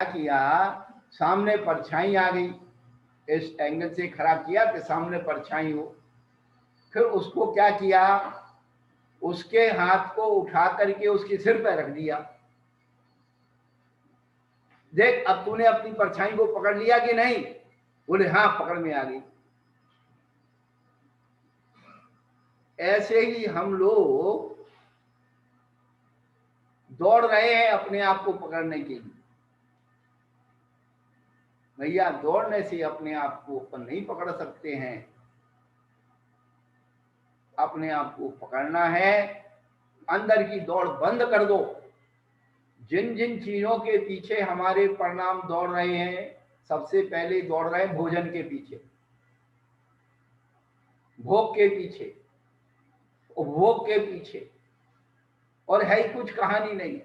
किया, सामने परछाई आ गई, इस एंगल से खड़ा किया कि सामने परछाई हो। फिर उसको क्या किया, उसके हाथ को उठा करके उसके सिर पर रख दिया। देख अब तूने अपनी परछाई को पकड़ लिया कि नहीं? बोले हाँ पकड़ में आ गई। ऐसे ही हम लोग दौड़ रहे हैं अपने आप को पकड़ने के लिए। भैया दौड़ने से अपने आप को ऊपर नहीं पकड़ सकते हैं। अपने आप को पकड़ना है, अंदर की दौड़ बंद कर दो। जिन जिन चीजों के पीछे हमारे परिणाम दौड़ रहे हैं, सबसे पहले दौड़ रहे हैं भोजन के पीछे, भोग के पीछे, उपभोग के पीछे, और है ही कुछ कहानी नहीं।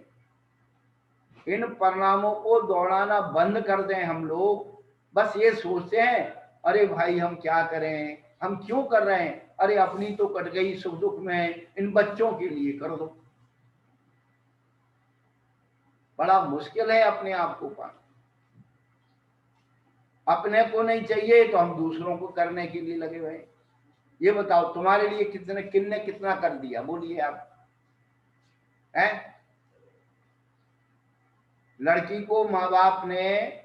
इन परिणामों को दौड़ाना बंद कर दें हम लोग। बस ये सोचते हैं अरे भाई हम क्या करें, हम क्यों कर रहे हैं, अरे अपनी तो कट गई, सुख दुख में इन बच्चों के लिए कर दो। बड़ा मुश्किल है अपने आप को पाना। अपने को नहीं चाहिए तो हम दूसरों को करने के लिए लगे हुए। ये बताओ तुम्हारे लिए किन्ने कितना कर दिया, बोलिए आप हैं? लड़की को माँ बाप ने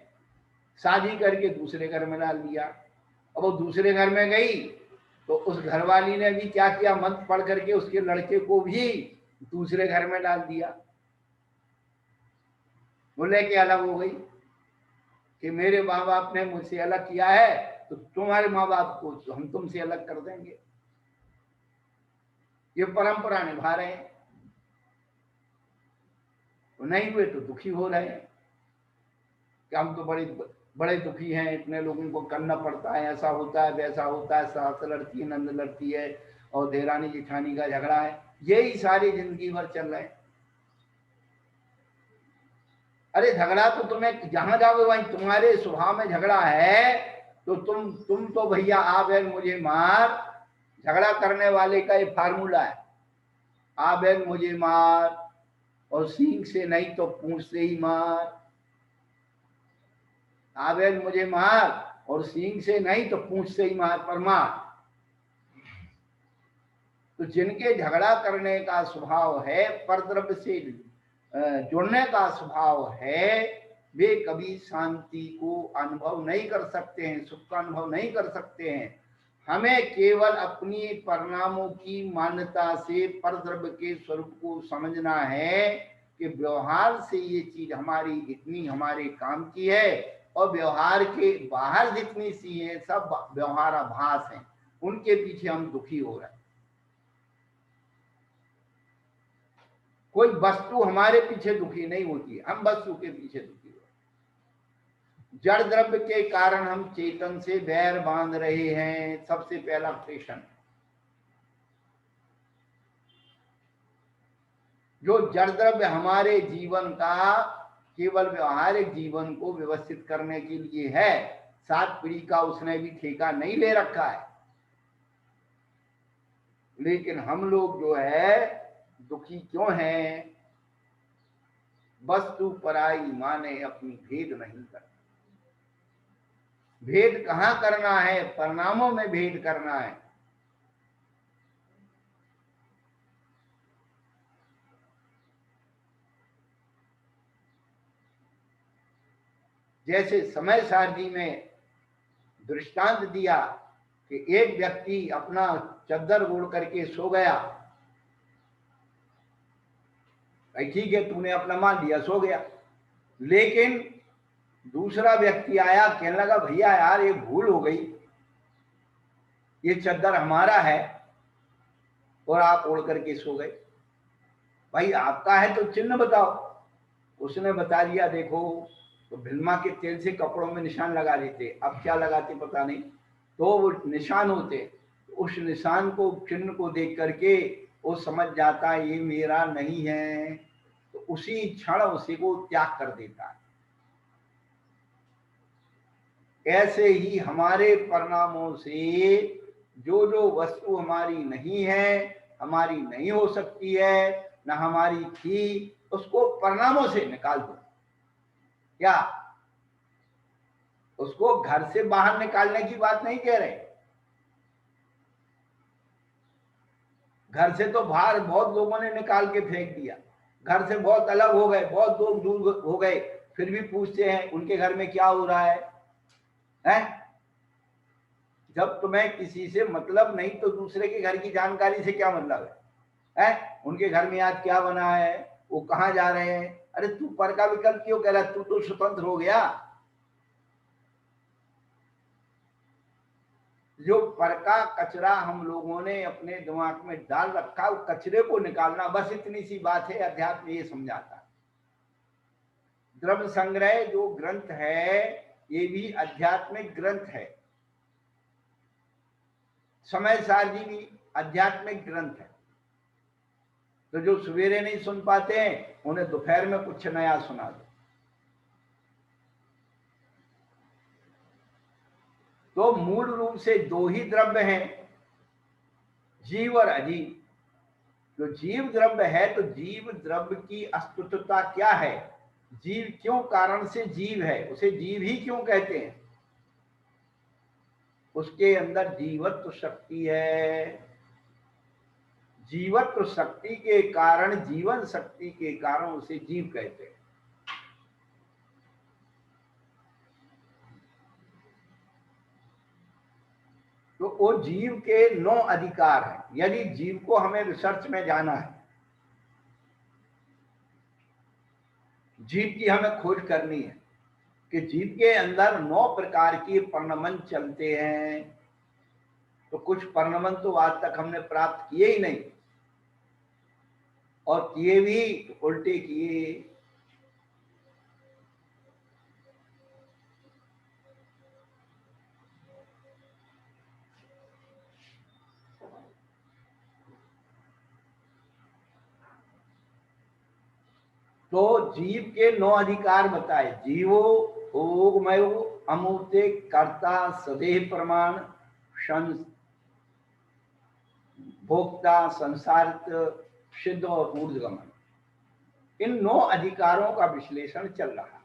शादी करके दूसरे घर में डाल दिया। अब वो दूसरे घर में गई तो उस घरवाली ने भी क्या किया, मंत्र पढ़ करके उसके लड़के को भी दूसरे घर में डाल दिया। वो लेके अलग हो गई कि मेरे माँ बाप ने मुझसे अलग किया है तो तुम्हारे माँ बाप को तो हम तुमसे अलग कर देंगे। ये परंपरा निभा रहे हैं, तो नहीं हुए तो दुखी हो रहे हैं कि हम तो बड़े दुखी हैं, इतने लोगों को करना पड़ता है, ऐसा होता है वैसा होता है, सास लड़ती है, नंद लड़ती है, और देरानी जेठानी का झगड़ा है, यही सारी जिंदगी भर चल रहे हैं। अरे झगड़ा तो तुम्हें जहां जाओगे वहीं तुम्हारे स्वभाव में झगड़ा है, तो तुम तो भैया आ बैल मुझे मार, झगड़ा करने वाले का ये फार्मूला है, आ बैल मुझे मार, और सींग से नहीं तो पूंछ से ही मार। आ बैल मुझे मार और सींग से नहीं तो पूंछ से ही मार, पर मार। तो जिनके झगड़ा करने का स्वभाव है, परद्रव्य से जुड़ने का स्वभाव है, वे कभी शांति को अनुभव नहीं कर सकते हैं, सुख का अनुभव नहीं कर सकते हैं। हमें केवल अपनी परिणामों की मान्यता से परद्रव्य के स्वरूप को समझना है कि व्यवहार से ये चीज हमारी इतनी हमारे काम की है, और व्यवहार के बाहर जितनी सी है सब व्यवहाराभास हैं, उनके पीछे हम दुखी हो रहे हैं। कोई वस्तु हमारे पीछे दुखी नहीं होती है, हम वस्तु के पीछे दुखी हो रहे। जड़ द्रव्य के कारण हम चेतन से बैर बांध रहे हैं। सबसे पहला प्रेषण, जो जड़ द्रव्य हमारे जीवन का केवल व्यवहारिक जीवन को व्यवस्थित करने के लिए है, 7 पीढ़ी का उसने भी ठेका नहीं ले रखा है। लेकिन हम लोग जो है दुखी क्यों हैं? वस्तु पराई माने अपनी भेद नहीं करना। भेद कहां करना है? परिणामों में भेद करना है। जैसे समय सारणी में दृष्टांत दिया कि एक व्यक्ति अपना चद्दर ओढ़ करके सो गया, भाई ठीक है तूने अपना मान लिया, सो गया। लेकिन दूसरा व्यक्ति आया, कहने लगा भैया यार ये भूल हो गई, ये चद्दर हमारा है और आप ओढ़ करके सो गए। भाई आपका है तो चिन्ह बताओ। उसने बता दिया, देखो तो भिलमा के तेल से कपड़ों में निशान लगा देते, अब क्या लगाते पता नहीं, तो वो निशान होते, उस निशान को, चिन्ह को देख करके वो समझ जाता है ये मेरा नहीं है, तो उसी क्षण उसी को त्याग कर देता है। ऐसे ही हमारे परिणामों से जो जो वस्तु हमारी नहीं है, हमारी नहीं हो सकती है, न हमारी थी, उसको परिणामों से निकाल दो। क्या उसको घर से बाहर निकालने की बात नहीं कह रहे। घर से तो बाहर बहुत लोगों ने निकाल के फेंक दिया, घर से बहुत अलग हो गए, बहुत लोग दूर हो गए, फिर भी पूछते हैं उनके घर में क्या हो रहा है? जब तुम्हें किसी से मतलब नहीं तो दूसरे के घर की जानकारी से क्या मतलब है? उनके घर में आज क्या बना है, वो कहाँ जा रहे हैं? अरे तू पर का विकल्प क्यों कह रहा है? तू तो स्वतंत्र हो गया। जो पर का कचरा हम लोगों ने अपने दिमाग में डाल रखा, वो कचरे को निकालना, बस इतनी सी बात है। अध्यात्म ये समझाता है। द्रव्य संग्रह जो ग्रंथ है ये भी आध्यात्मिक ग्रंथ है। समय सारणी भी आध्यात्मिक ग्रंथ है। तो जो सवेरे नहीं सुन पाते हैं उन्हें दोपहर में कुछ नया सुना दो। तो मूल रूप से दो ही द्रव्य हैं, जीव और अजीव। जो जीव द्रव्य है तो जीव द्रव्य की अस्तित्वता क्या है, जीव क्यों कारण से जीव है, उसे जीव ही क्यों कहते हैं? उसके अंदर जीवत्व शक्ति है। जीवत्व शक्ति के कारण, जीवन शक्ति के कारण उसे जीव कहते हैं। तो वो जीव के 9 अधिकार हैं। यदि जीव को हमें रिसर्च में जाना है, जीव की हमें खोज करनी है कि जीव के अंदर 9 प्रकार के पर्णमन चलते हैं, तो कुछ पर्णमन तो आज तक हमने प्राप्त किए ही नहीं, और किए भी तो उल्टे किए। तो जीव के 9 अधिकार बताए। जीवो भोगमयो अमूर्ते कर्ता सदेह प्रमाण भोक्ता संसारित सिद्ध और ऊर्ध्वगमन। इन 9 अधिकारों का विश्लेषण चल रहा है।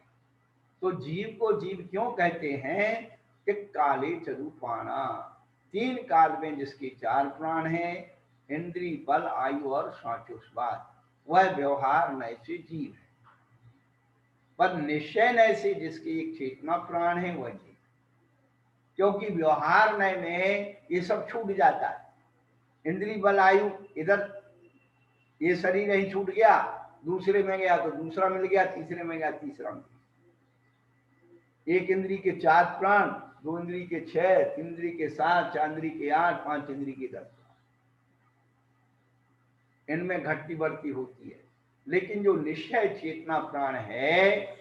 तो जीव को जीव क्यों कहते हैं कि काले चरूपाणा, 3 काल में जिसके 4 प्राण हैं, इंद्री बल आयु और सांचोस्वाद, वह व्यवहार नय से जीव है। पर निश्चय नय से जिसकी एक चेतना प्राण है वह जीव, क्योंकि व्यवहार नय में ये सब छूट जाता है। इंद्री बल आयु, इधर ये शरीर नहीं छूट गया, दूसरे में गया तो दूसरा मिल गया, तीसरे में गया तीसरा मिल गया। एक इंद्री के 4 प्राण, 2 इंद्री के 6, 3 इंद्री के 7, 4 इंद्री के 8, 5 इंद्री के 10। इनमें घटती बढ़ती होती है। लेकिन जो निश्चय चेतना प्राण है,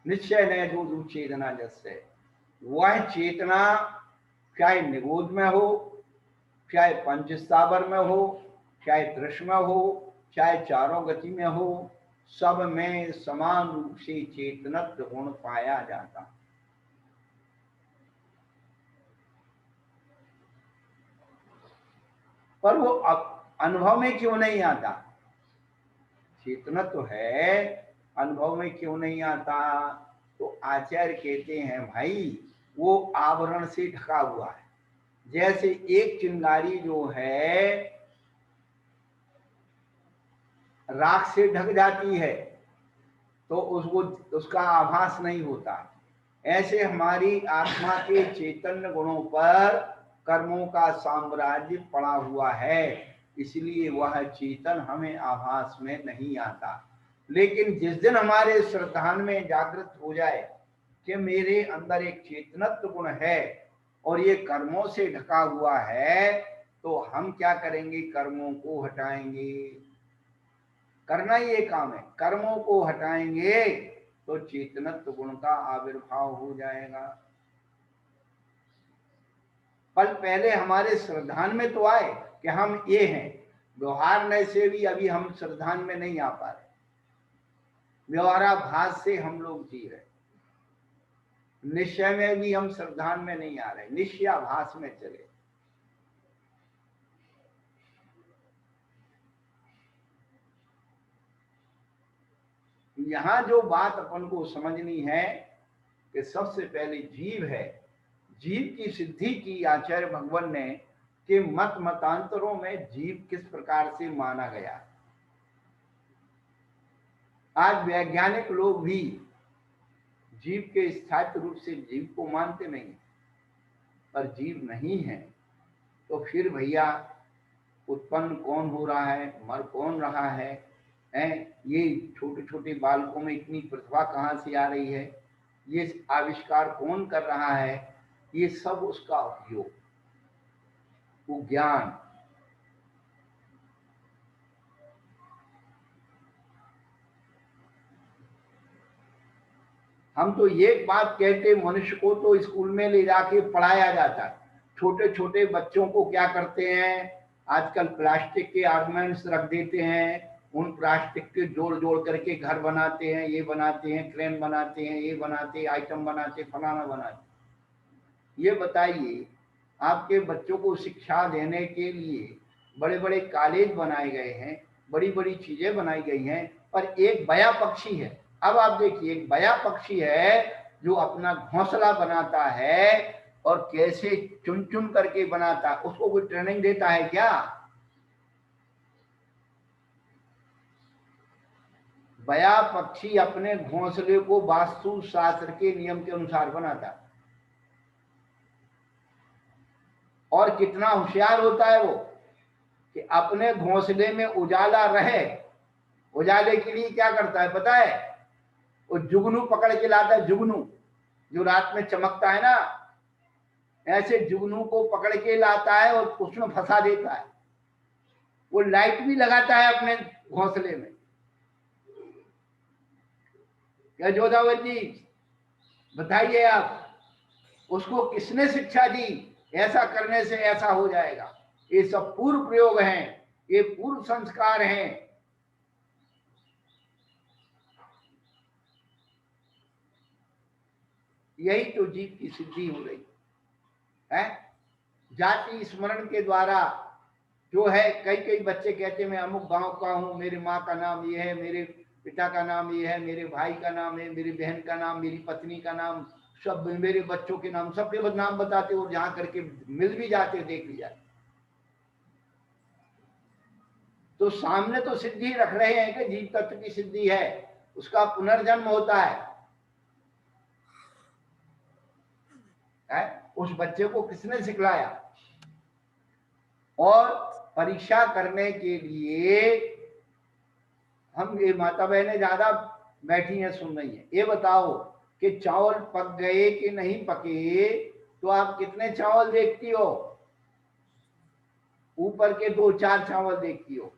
निश्चय न जो चेतना जैसे, वह चेतना चाहे निगोद में हो, चाहे पंच स्थावर में हो, चाहे दृश्य में हो, चाहे चारों गति में हो, सब में समान रूप से चेतनत्व गुण पाया जाता। पर वो अनुभव में क्यों नहीं आता? चेतनत्व है, अनुभव में क्यों नहीं आता? तो आचार्य कहते हैं भाई वो आवरण से ढका हुआ है। जैसे एक चिंगारी जो है राख से ढक जाती है तो उसको उसका आभास नहीं होता, ऐसे हमारी आत्मा के चैतन्य गुणों पर कर्मों का साम्राज्य पड़ा हुआ है, इसलिए वह चेतन हमें आभास में नहीं आता। लेकिन जिस दिन हमारे श्रद्धान में जागृत हो जाए कि मेरे अंदर एक चेतनत्व गुण है और ये कर्मों से ढका हुआ है, तो हम क्या करेंगे? कर्मों को हटाएंगे। करना ही ये काम है, कर्मों को हटाएंगे तो चेतनत्व गुण का आविर्भाव हो जाएगा। पल पहले हमारे श्रद्धान में तो आए कि हम ये हैं, व्यवहार में से भी अभी हम श्रद्धान में नहीं आ पा रहे, व्यवहाराभास से हम लोग जी रहे, निश्चय में भी हम श्रद्धान में नहीं आ रहे, निश्चयाभास में चले। यहाँ जो बात अपन को समझनी है कि सबसे पहले जीव है, जीव की सिद्धि की आचार्य भगवान ने कि मत मतांतरों में जीव किस प्रकार से माना गया। आज वैज्ञानिक लोग भी जीव के स्थायित्व रूप से जीव को मानते नहीं, पर जीव नहीं है तो फिर भैया उत्पन्न कौन हो रहा है, मर कौन रहा है, ये छोटे छोटे बालकों में इतनी प्रतिभा कहाँ से आ रही है, ये आविष्कार कौन कर रहा है, ये सब उसका उपयोग, वो ज्ञान। हम तो ये बात कहते, मनुष्य को तो स्कूल में ले जाके पढ़ाया जाता है, छोटे छोटे बच्चों को क्या करते हैं आजकल प्लास्टिक के ऑर्नामेंट्स रख देते हैं, उन प्लास्टिक के जोड़ जोड़ करके घर बनाते हैं, ये बनाते हैं, ट्रेन बनाते हैं, ये बनाते हैं, आइटम बनाते, फलाना बनाते। ये बताइए, आपके बच्चों को शिक्षा देने के लिए बड़े बड़े कॉलेज बनाए गए हैं, बड़ी बड़ी चीजें बनाई गई हैं, पर एक बया पक्षी है। अब आप देखिए, एक बया पक्षी है जो अपना घोंसला बनाता है और कैसे चुन चुन करके बनाता है, उसको कोई ट्रेनिंग देता है क्या? बया पक्षी अपने घोंसले को वास्तु शास्त्र के नियम के अनुसार बनाता है, और कितना होशियार होता है वो कि अपने घोंसले में उजाला रहे, उजाले के लिए क्या करता है पता है? वो जुगनू पकड़ के लाता है, जुगनू जो रात में चमकता है ना, ऐसे जुगनू को पकड़ के लाता है और उसमें फंसा देता है। वो लाइट भी लगाता है अपने घोंसले में। क्या जोधावत जी बताइए आप, उसको किसने शिक्षा दी ऐसा करने से ऐसा हो जाएगा? ये सब पूर्व प्रयोग हैं, ये पूर्व संस्कार हैं। यही तो जीव की सिद्धि हो रही है। जाति स्मरण के द्वारा जो है, कई कई बच्चे कहते हैं मैं अमुक गांव का हूं, मेरी माँ का नाम ये है, मेरे पिता का नाम ये है, मेरे भाई का नाम है, मेरी बहन का नाम, मेरी पत्नी का नाम, सब मेरे बच्चों के नाम, सबके नाम बताते और जहां करके मिल भी जाते, देख भी जाते। तो सामने तो सिद्धि रख रहे हैं कि जीव तत्व की सिद्धि है, उसका पुनर्जन्म होता है। उस बच्चे को किसने सिखलाया? और परीक्षा करने के लिए हम, ये माता बहनें ज्यादा बैठी हैं सुन रही हैं, ये बताओ कि चावल पक गए कि नहीं पके, तो आप कितने चावल देखती हो? ऊपर के 2-4 चावल देखती हो।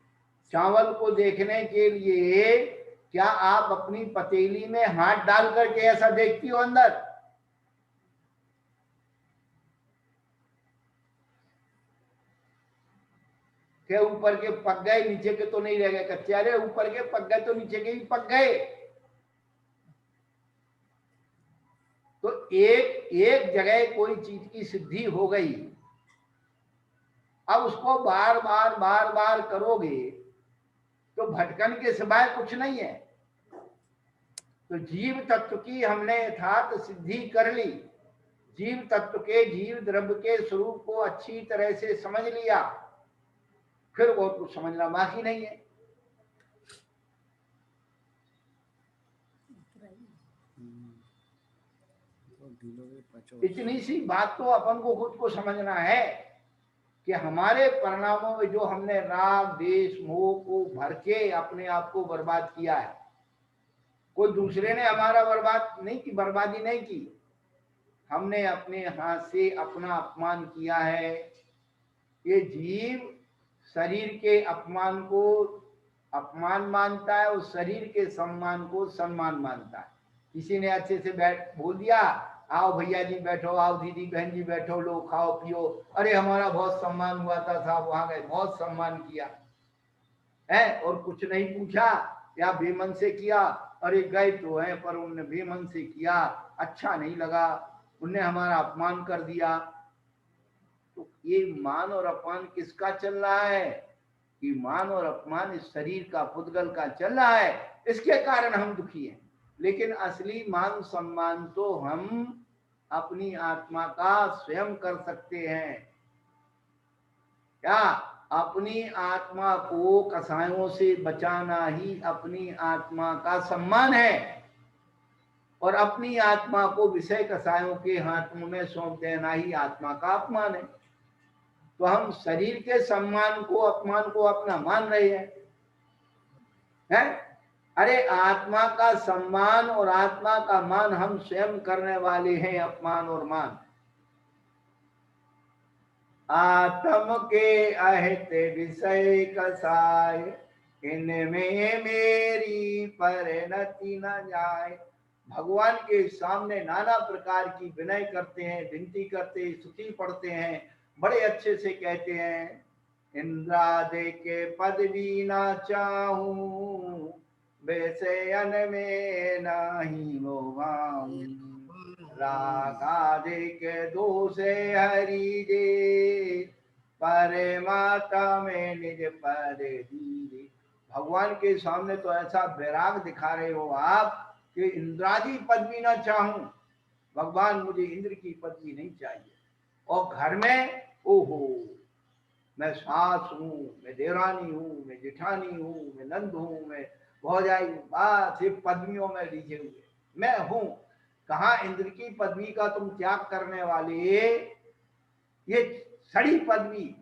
चावल को देखने के लिए क्या आप अपनी पतीली में हाथ डाल करके ऐसा देखती हो अंदर? क्या ऊपर के पक गए, नीचे के तो नहीं रह गए कच्चे? अरे ऊपर के पक गए तो नीचे के भी पक गए। तो एक एक जगह कोई चीज की सिद्धि हो गई, अब उसको बार बार बार बार करोगे तो भटकन के सिवाय कुछ नहीं है। तो जीव तत्व की हमने यथार्थ सिद्धि कर ली, जीव तत्व के, जीव द्रव्य के स्वरूप को अच्छी तरह से समझ लिया, फिर और कुछ समझना बाकी नहीं है। इतनी सी बात तो अपन को खुद को समझना है कि हमारे परिणामों में जो हमने राग द्वेष मोह को भर के अपने आप को बर्बाद किया है, कोई दूसरे ने हमारा बर्बादी नहीं की, हमने अपने हाथ से अपना अपमान किया है। ये जीव शरीर के अपमान को अपमान मानता है और शरीर के सम्मान को सम्मान मानता है। किसी ने अच्छे से बोल दिया, आओ भैया जी बैठो, आओ दीदी बहन जी बैठो, लो खाओ पियो, अरे हमारा बहुत सम्मान हुआ था साहब, वहां गए बहुत सम्मान किया है, और कुछ नहीं पूछा या बेमन से किया, अरे गए तो है पर उनने बेमन से किया, अच्छा नहीं लगा, उनने हमारा अपमान कर दिया। तो ये मान और अपमान किसका चल रहा है? कि मान और अपमान इस शरीर का, पुद्गल का चल रहा है, इसके कारण हम दुखी हैं। लेकिन असली मान सम्मान तो हम अपनी आत्मा का स्वयं कर सकते हैं। क्या? अपनी आत्मा को कसायों से बचाना ही अपनी आत्मा का सम्मान है, और अपनी आत्मा को विषय कसायों के हाथों में सौंप देना ही आत्मा का अपमान है। तो हम शरीर के सम्मान को, अपमान को अपना मान रहे हैं? अरे आत्मा का सम्मान और आत्मा का मान हम स्वयं करने वाले हैं, अपमान और मान। आत्म के अहित विषय कसाय, इनमें मेरी परिणति न जाए। भगवान के सामने नाना प्रकार की विनय करते हैं, विनती करते, स्तुति पढ़ते हैं, बड़े अच्छे से कहते हैं, इंद्रादि के पदवी ना चाहूं, बेसयन में नहीं मोहाऊं, रागादिक दोषे हरि जे, परमात्मा में निज पद दीजे। भगवान के सामने तो ऐसा वैराग दिखा रहे हो आप कि इंद्रादी पदवी ना चाहूं, भगवान मुझे इंद्र की पदवी नहीं चाहिए। और घर में ओहो, मैं सास हूं, मैं देवरानी हूं, मैं जेठानी हूं, मैं नंद हूं, मैं भौजाई हूं, बस ये पदवियों में लीजे हुए मैं हूं। कहा इंद्र की पदवी का तुम त्याग करने वाले, ये सड़ी पदवी,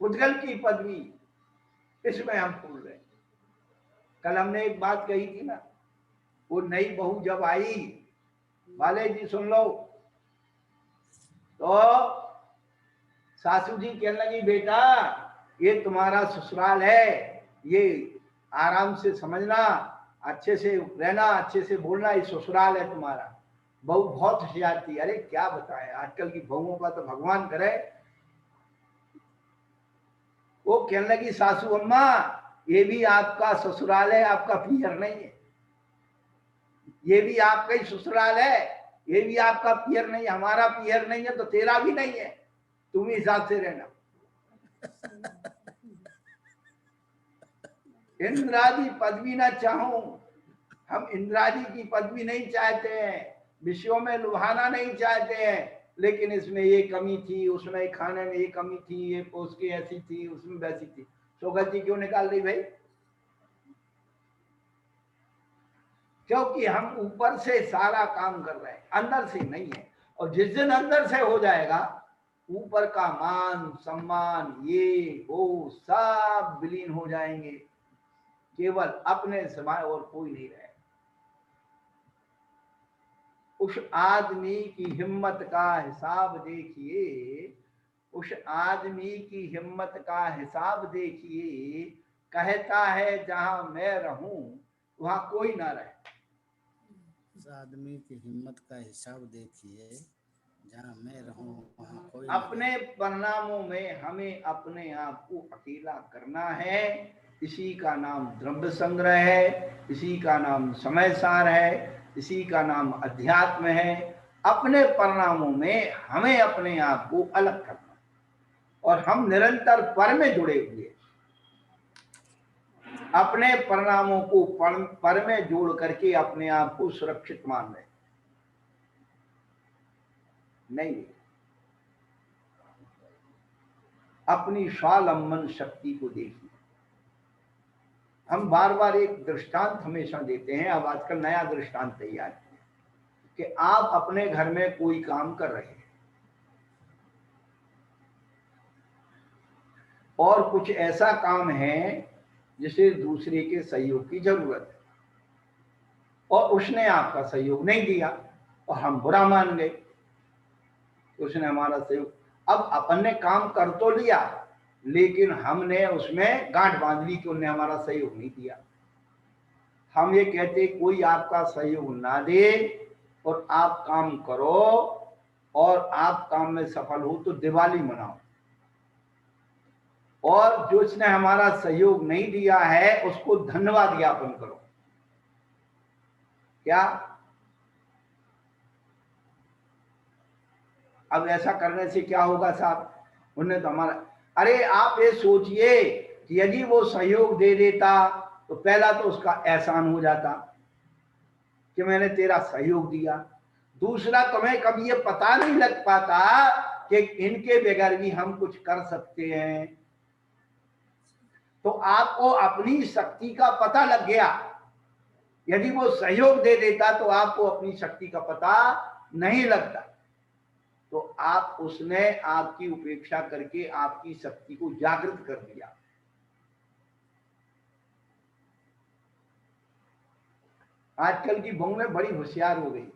उद्गल की पदवी, इसमें हम भूल रहे। कल हमने एक बात कही थी ना, वो नई बहू जब आई, वाले जी सुन लो, तो सासू जी कहने लगी, बेटा ये तुम्हारा ससुराल है, ये आराम से समझना, अच्छे से रहना, अच्छे से बोलना, ये ससुराल है तुम्हारा। बहू बहुत होशियार थी। अरे क्या बताएं, आजकल की बहुओं का तो भगवान करे। वो कहने लगी, सासू अम्मा ये भी आपका ससुराल है, आपका पियर नहीं है। ये भी आपका ही ससुराल है, ये भी आपका पियर नहीं, हमारा पियर नहीं है तो तेरा भी नहीं है, तुम ही हिसाब से रहना। इंद्रादी पदवी ना चाहूं, हम इंद्रादी की पदवी नहीं चाहते हैं, विषयों में लुभाना नहीं चाहते हैं, लेकिन इसमें ये कमी थी, उसमें खाने में ये कमी थी, ये उसकी ऐसी थी, उसमें वैसी थी। शोकत जी क्यों निकाल रही भाई? क्योंकि हम ऊपर से सारा काम कर रहे हैं, अंदर से नहीं है। और जिस दिन अंदर से हो जाएगा, ऊपर का मान सम्मान ये वो सब विलीन हो जाएंगे, केवल अपने सिवाय और कोई नहीं रहेगा। उस आदमी की हिम्मत का हिसाब देखिए, उस आदमी की हिम्मत का हिसाब देखिए। कहता है जहां मैं रहूं वहां कोई ना रहे। उस आदमी की हिम्मत का हिसाब देखिए, जहां मैं रहूं वहां कोई न अपने परिणामों में हमें अपने आप को अकेला करना है। इसी का नाम द्रव्य संग्रह है, इसी का नाम समय सार है, इसी का नाम अध्यात्म है। अपने परिणामों में हमें अपने आप को अलग करना, और हम निरंतर पर में जुड़े हुए, अपने परिणामों को पर में जोड़ करके अपने आप को सुरक्षित मान रहे नहीं। अपनी स्वावलंबन शक्ति को देखिए। हम बार बार एक दृष्टांत हमेशा देते हैं, अब आजकल नया दृष्टांत तैयार किया कि आप अपने घर में कोई काम कर रहे हैं और कुछ ऐसा काम है जिसे दूसरे के सहयोग की जरूरत है, और उसने आपका सहयोग नहीं दिया और हम बुरा मान गए, उसने हमारा सहयोग। अब अपन ने काम कर तो लिया, लेकिन हमने उसमें गांठ बांध ली कि उन्होंने हमारा सहयोग नहीं दिया। हम ये कहते कोई आपका सहयोग ना दे और आप काम करो और आप काम में सफल हो तो दिवाली मनाओ, और जो इसने हमारा सहयोग नहीं दिया है उसको धन्यवाद ज्ञापन करो। क्या? अब ऐसा करने से क्या होगा साहब? उन्हें तो हमारा, अरे आप ये सोचिए कि यदि वो सहयोग दे देता तो पहला तो उसका एहसान हो जाता कि मैंने तेरा सहयोग दिया। दूसरा, तुम्हें कभी ये पता नहीं लग पाता कि इनके बगैर भी हम कुछ कर सकते हैं। तो आपको अपनी शक्ति का पता लग गया। यदि वो सहयोग दे देता तो आपको अपनी शक्ति का पता नहीं लगता। तो आप उसने आपकी उपेक्षा करके आपकी शक्ति को जागृत कर दिया। आजकल की बहुएं बड़ी होशियार हो गई।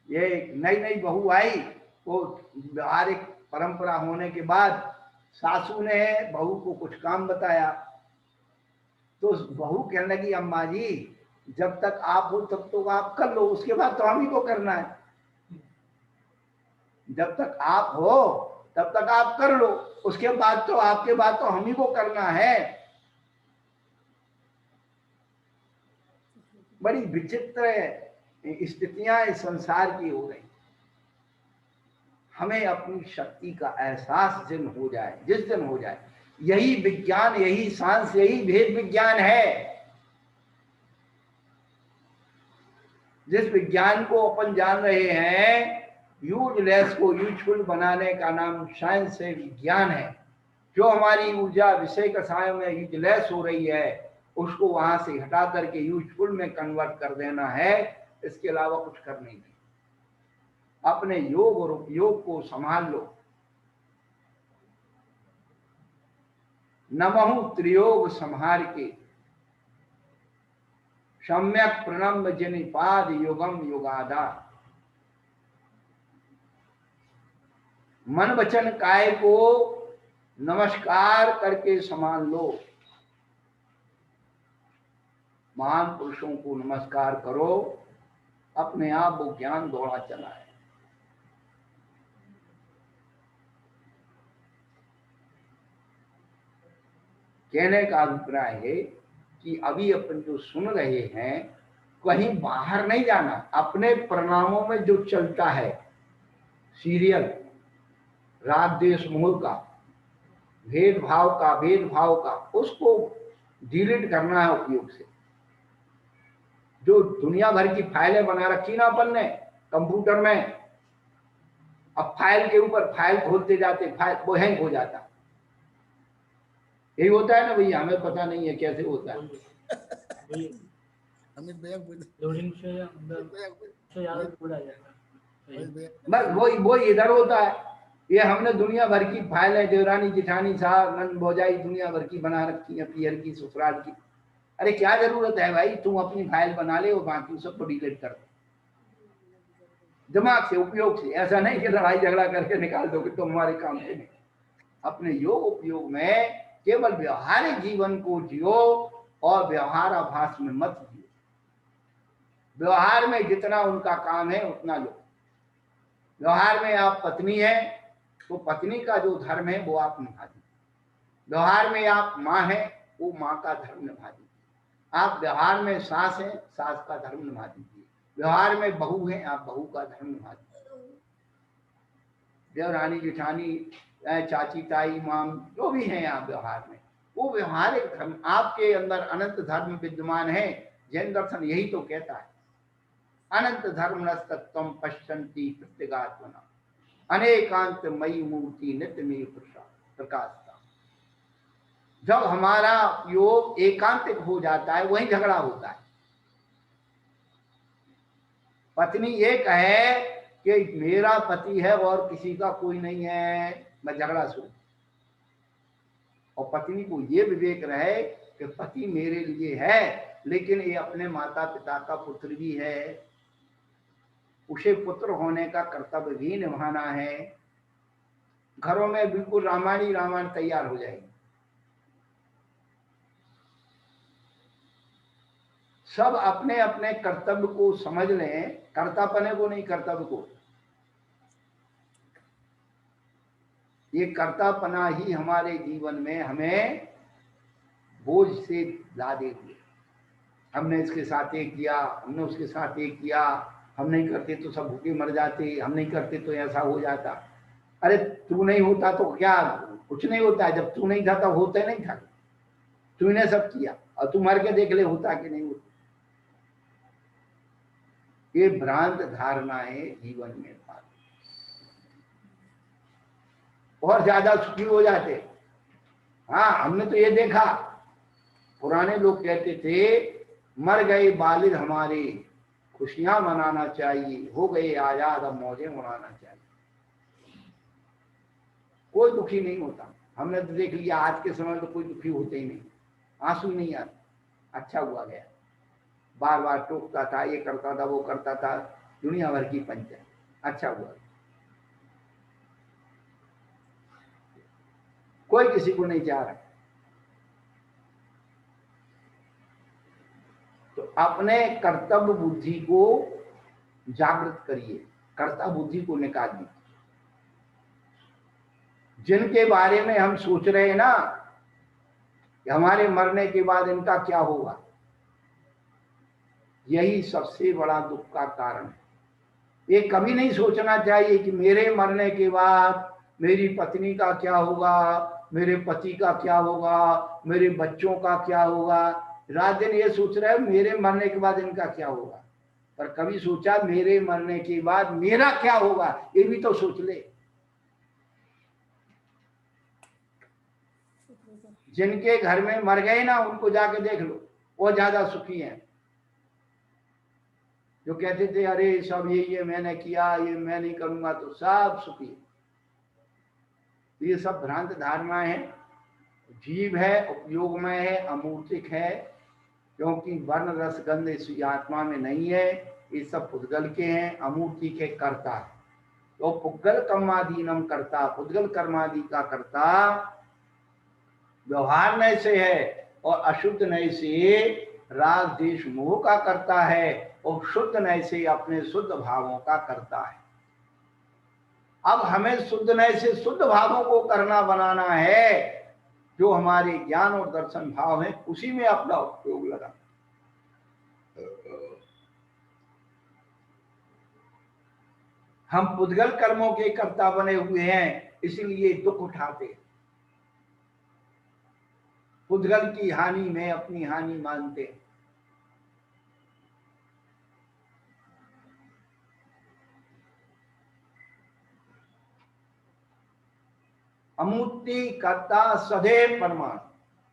ये नई नई बहू आई, वो व्यवहारिक परंपरा होने के बाद सासू ने बहू को कुछ काम बताया तो बहू कहने लगी, अम्मा जी जब तक आप हो तब तो आप कर लो, उसके बाद तो हम ही को करना है। जब तक आप हो तब तक आप कर लो, उसके बाद तो आपके बाद तो हम ही को करना है। बड़ी विचित्र स्थितियां इस संसार की हो रही। हमें अपनी शक्ति का एहसास जिस दिन हो जाए, यही विज्ञान, यही साइंस, यही भेद विज्ञान है। जिस विज्ञान को अपन जान रहे हैं, यूजलेस को यूजफुल बनाने का नाम साइंस है, विज्ञान है। जो हमारी ऊर्जा विषय कषायों में यूजलेस हो रही है उसको वहां से हटा करके यूजफुल में कन्वर्ट कर देना है। इसके अलावा कुछ करना ही नहीं। अपने योग और उपयोग को संभाल लो। नमहु त्रियोग संहार के, सम्यक प्रणम्य जिनि पाद युगम युगादा। मन वचन काय को नमस्कार करके संभाल लो। महान पुरुषों को नमस्कार करो, अपने आप वो ज्ञान दौड़ा चला है। कहने का अभिप्राय है कि अभी अपन जो सुन रहे हैं, कहीं बाहर नहीं जाना। अपने परिणामों में जो चलता है सीरियल, राग द्वेष मोह का, भेदभाव का, उसको डिलीट करना है उपयोग से। जो दुनिया भर की फाइलें बना रखी ना अपन ने कंप्यूटर में, अब फाइल के ऊपर फाइल खोलते जाते, फाइल वो हैंग हो जाता। यही होता है ना भैया, हमें पता नहीं है कैसे होता है। बस वही इधर होता है। ये हमने दुनिया भर की फाइलें, देवरानी जिठानी साहब नंद भौजाई दुनिया भर की बना रखी है, पियर की ससुराल की। अरे क्या जरूरत है भाई, तुम अपनी फाइल बना ले और बाकी सबको डिलीट कर दो दिमाग से, उपयोग से। ऐसा नहीं कि लड़ाई झगड़ा करके निकाल दो कि तुम हमारे काम से नहीं। अपने योग उपयोग में केवल व्यवहारिक जीवन को जियो और व्यवहार आभास में मत जियो। व्यवहार में जितना उनका काम है उतना लो। व्यवहार में आप पत्नी है तो पत्नी का जो धर्म है वो आप निभा दीजिए। व्यवहार में आप माँ है, वो माँ का धर्म निभा दीजिए। आप व्यवहार में सास है, सास का धर्म निभा दीजिए। व्यवहार में बहू है, आप बहू का धर्म निभा दीजिए। देवरानी जिठानी, चाची ताई माम जो भी हैं आप व्यवहार में, वो व्यवहारिक धर्म। आपके अंदर अनंत धर्म विद्यमान है। जैन दर्शन यही तो कहता है, अनंत धर्म नस्तत्वम पश्यन्ति प्रत्यगात्मना अनेकांत मयि मूर्ति नित्य में प्रकाशता। जब हमारा योग एकांतिक हो जाता है वही झगड़ा होता है। पत्नी ये कहे कि मेरा पति है और किसी का कोई नहीं है, मैं झगड़ा शुरू। और पत्नी को ये विवेक रहे कि पति मेरे लिए है लेकिन ये अपने माता पिता का पुत्र भी है, उसे पुत्र होने का कर्तव्य भी निभाना है। घरों में बिल्कुल रामायण तैयार हो जाएगी। सब अपने अपने कर्तव्य को समझ लें, कर्तापने को नहीं, कर्तव्य को। ये कर्तापना ही हमारे जीवन में हमें बोझ से ला देगी। हमने इसके साथ एक किया, हमने उसके साथ एक किया, हम नहीं करते तो सब भूखे मर जाते, हम नहीं करते तो ऐसा हो जाता। अरे तू नहीं होता तो क्या कुछ नहीं होता है, जब तू नहीं था तब होता नहीं था, तूने सब किया और तू मर के देख ले होता कि नहीं होता। ये भ्रांत धारणाएं जीवन में और ज्यादा सुखी हो जाते। हाँ, हमने तो ये देखा, पुराने लोग कहते थे मर गए वालिद हमारे, खुशियां मनाना चाहिए, हो गए आजाद अब मौजें उड़ाना चाहिए। कोई दुखी नहीं होता। हमने तो देख लिया आज के समय में तो कोई दुखी होते ही नहीं, आंसू नहीं आते। अच्छा हुआ गया, बार बार टोकता था, ये करता था, वो करता था, दुनिया भर की पंचायत। अच्छा हुआ, कोई किसी को नहीं चाह रहा। तो अपने कर्तव्य बुद्धि को जागृत करिए, कर्ता बुद्धि को निकाल दीजिए। जिनके बारे में हम सोच रहे हैं ना कि हमारे मरने के बाद इनका क्या होगा, यही सबसे बड़ा दुख का कारण है। ये कभी नहीं सोचना चाहिए कि मेरे मरने के बाद मेरी पत्नी का क्या होगा, मेरे पति का क्या होगा, मेरे बच्चों का क्या होगा। रात दिन ये सोच रहे हो मेरे मरने के बाद इनका क्या होगा, पर कभी सोचा मेरे मरने के बाद मेरा क्या होगा, ये भी तो सोच ले। जिनके घर में मर गए ना उनको जाके देख लो, वो ज्यादा सुखी हैं। जो कहते थे अरे सब ये मैंने किया, ये मैं नहीं करूंगा, तो सब सुखी। ये सब भ्रांत धारणा है। जीव है, उपयोगमय है, अमूर्तिक है, क्योंकि वर्ण रस गंध इस आत्मा में नहीं है। ये सब पुद्गल के हैं, अमूर्तिक के कर्ता। तो पुद्गल कर्मादीनम कर्ता, पुद्गल कर्मादि का कर्ता व्यवहार नय से है, और अशुद्ध नय से राग द्वेष मोह का करता है, और शुद्ध नय से अपने शुद्ध भावों का करता है। अब हमें शुद्ध नय से शुद्ध भावों को करना बनाना है, जो हमारे ज्ञान और दर्शन भाव है उसी में अपना उपयोग लगा। हम पुद्गल कर्मों के कर्ता बने हुए हैं, इसीलिए दुख उठाते हैं। पुद्गल की हानि में अपनी हानि मानते हैं। अमूर्ति कर्ता सदैव प्रमाण।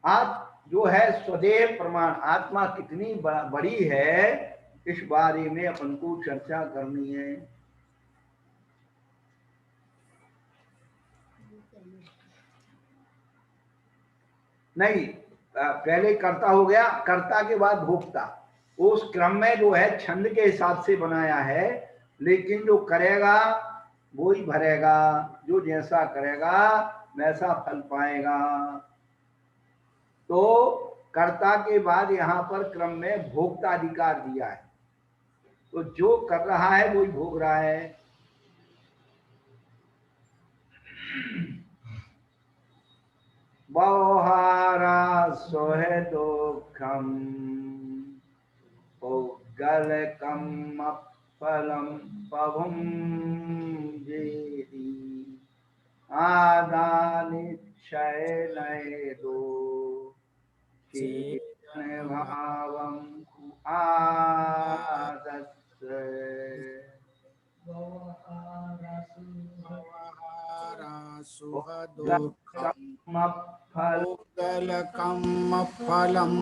आज जो है स्वदेव प्रमाण, आत्मा कितनी बड़ी है, इस बारे में अपन को चर्चा करनी है। नहीं, पहले कर्ता हो गया, कर्ता के बाद भोक्ता। उस क्रम में जो है छंद के हिसाब से बनाया है, लेकिन जो करेगा वो ही भरेगा, जो जैसा करेगा वैसा फल पाएगा। तो कर्ता के बाद यहाँ पर क्रम में भोक्ता अधिकार दिया है, तो जो कर रहा है वो ही भोग रहा है। बहुहारा सोहे दुखम पुद्गलकम फलम पवम जेदी आदानिक्षय नये दो चेतन भावम आदस्य पुद्गलकम फलम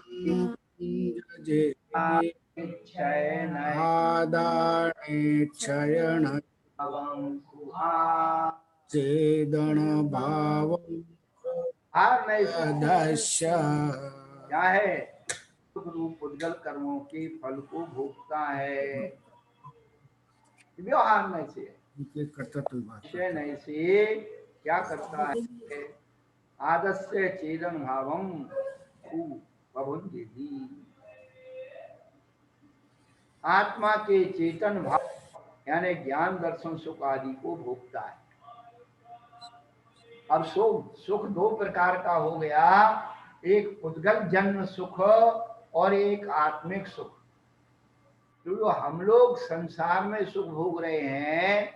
आदानेक्षयण चेदन भावम आदस्य। क्या है? रूप पुद्गल कर्मों के फल को भोगता है, व्यवहार में से नहीं से क्या करता है, आदस्य चेदन भावम प्रभुंजेति, आत्मा के चेतन भाव यानी ज्ञान दर्शन सुख आदि को भोगता है। अब सुख दो प्रकार का हो गया, एक पुद्गल जन्म सुख और एक आत्मिक सुख। तो हम लोग संसार में सुख भोग रहे हैं,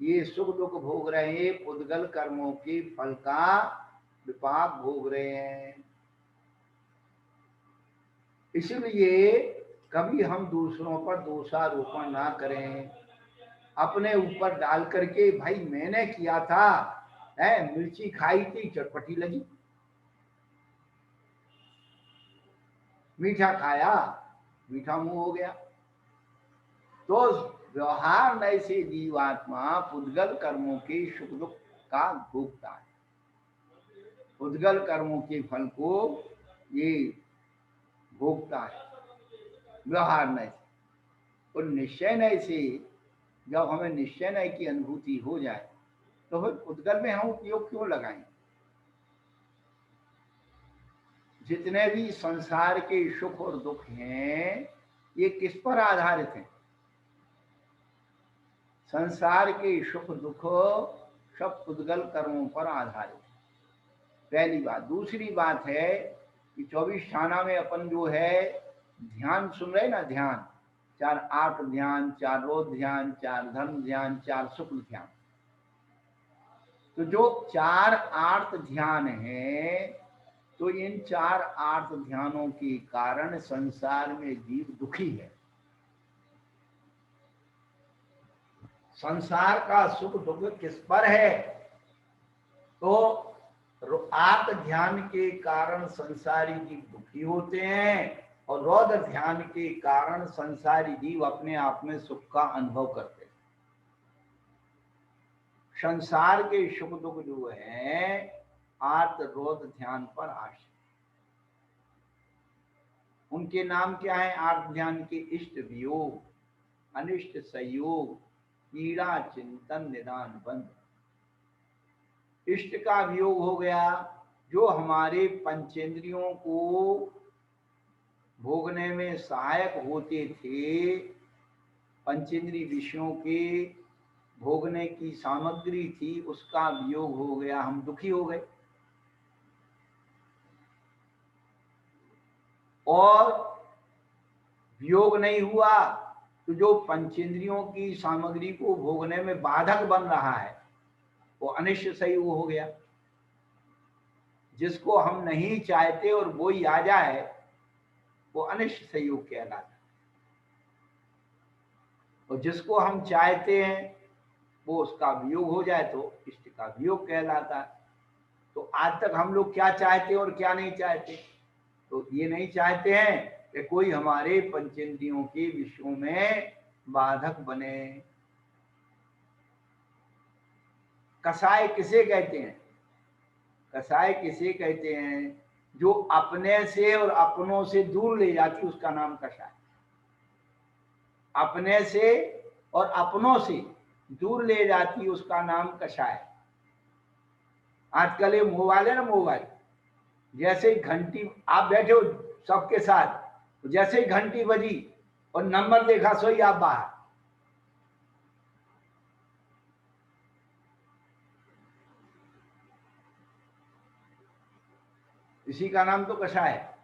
ये सुख दुख भोग रहे हैं, पुद्गल कर्मों के फल का विपाक भोग रहे हैं। इसलिए कभी हम दूसरों पर दोषारोपण ना करें, अपने ऊपर डाल करके भाई मैंने किया था, है मिर्ची खाई थी चटपटी लगी, मीठा खाया मीठा मुंह हो गया। तो व्यवहार नए से जीवात्मा पुद्गल कर्मों के सुख दुख का भोगता है, पुद्गल कर्मों के फल को ये भोगता है व्यवहार नए से। और निश्चय नए से जब हमें निश्चय नए की अनुभूति हो जाए तो फिर पुद्गल में हम उपयोग क्यों लगाएं। जितने भी संसार के सुख और दुख हैं ये किस पर आधारित हैं? संसार के सुख दुख सब पुद्गल कर्मों पर आधारित है, पहली बात। दूसरी बात है कि 24 थाना में अपन जो है ध्यान सुन रहे ना, ध्यान 4 आर्त ध्यान, 4 रोध ध्यान, 4 धर्म ध्यान, 4 शुक्ल ध्यान। तो जो 4 आर्त ध्यान है, तो इन 4 आर्त ध्यानों के कारण संसार में जीव दुखी है। संसार का सुख दुख किस पर है? तो आत्म ध्यान के कारण संसारी जीव दुखी होते हैं और रौद्र ध्यान के कारण संसारी जीव अपने आप में सुख का अनुभव करते हैं। संसार के सुख दुख जो है आर्त रौद्र ध्यान पर आश्रित। उनके नाम क्या है? आर्त ध्यान के इष्ट वियोग, अनिष्ट संयोग, पीड़ा चिंतन निदान बंध। इष्ट का वियोग हो गया, जो हमारे पंचेंद्रियों को भोगने में सहायक होते थे, पंचेंद्रिय विषयों के भोगने की सामग्री थी, उसका वियोग हो गया, हम दुखी हो गए। और वियोग नहीं हुआ तो जो पंचेंद्रियों की सामग्री को भोगने में बाधक बन रहा है वो अनिष्ट संयोग हो गया। जिसको हम नहीं चाहते और वो ही आ जाए वो अनिष्ट संयोग कहलाता है, और जिसको हम चाहते हैं वो उसका वियोग हो जाए तो इष्ट का वियोग कहलाता है। तो आज तक हम लोग क्या चाहते और क्या नहीं चाहते? तो ये नहीं चाहते हैं कि कोई हमारे पंचेंद्रियों के विषयों में बाधक बने। कसाय किसे कहते हैं? कसाय किसे कहते हैं? जो अपने से और अपनों से दूर ले जाती उसका नाम कसाय। अपने से और अपनों से दूर ले जाती उसका नाम कसाय। आजकल ये मोबाइल है ना, मोबाइल जैसे ही घंटी, आप बैठे हो सबके साथ, जैसे ही घंटी बजी और नंबर देखा सो ही आप बाहर। इसी का नाम तो कसाय है।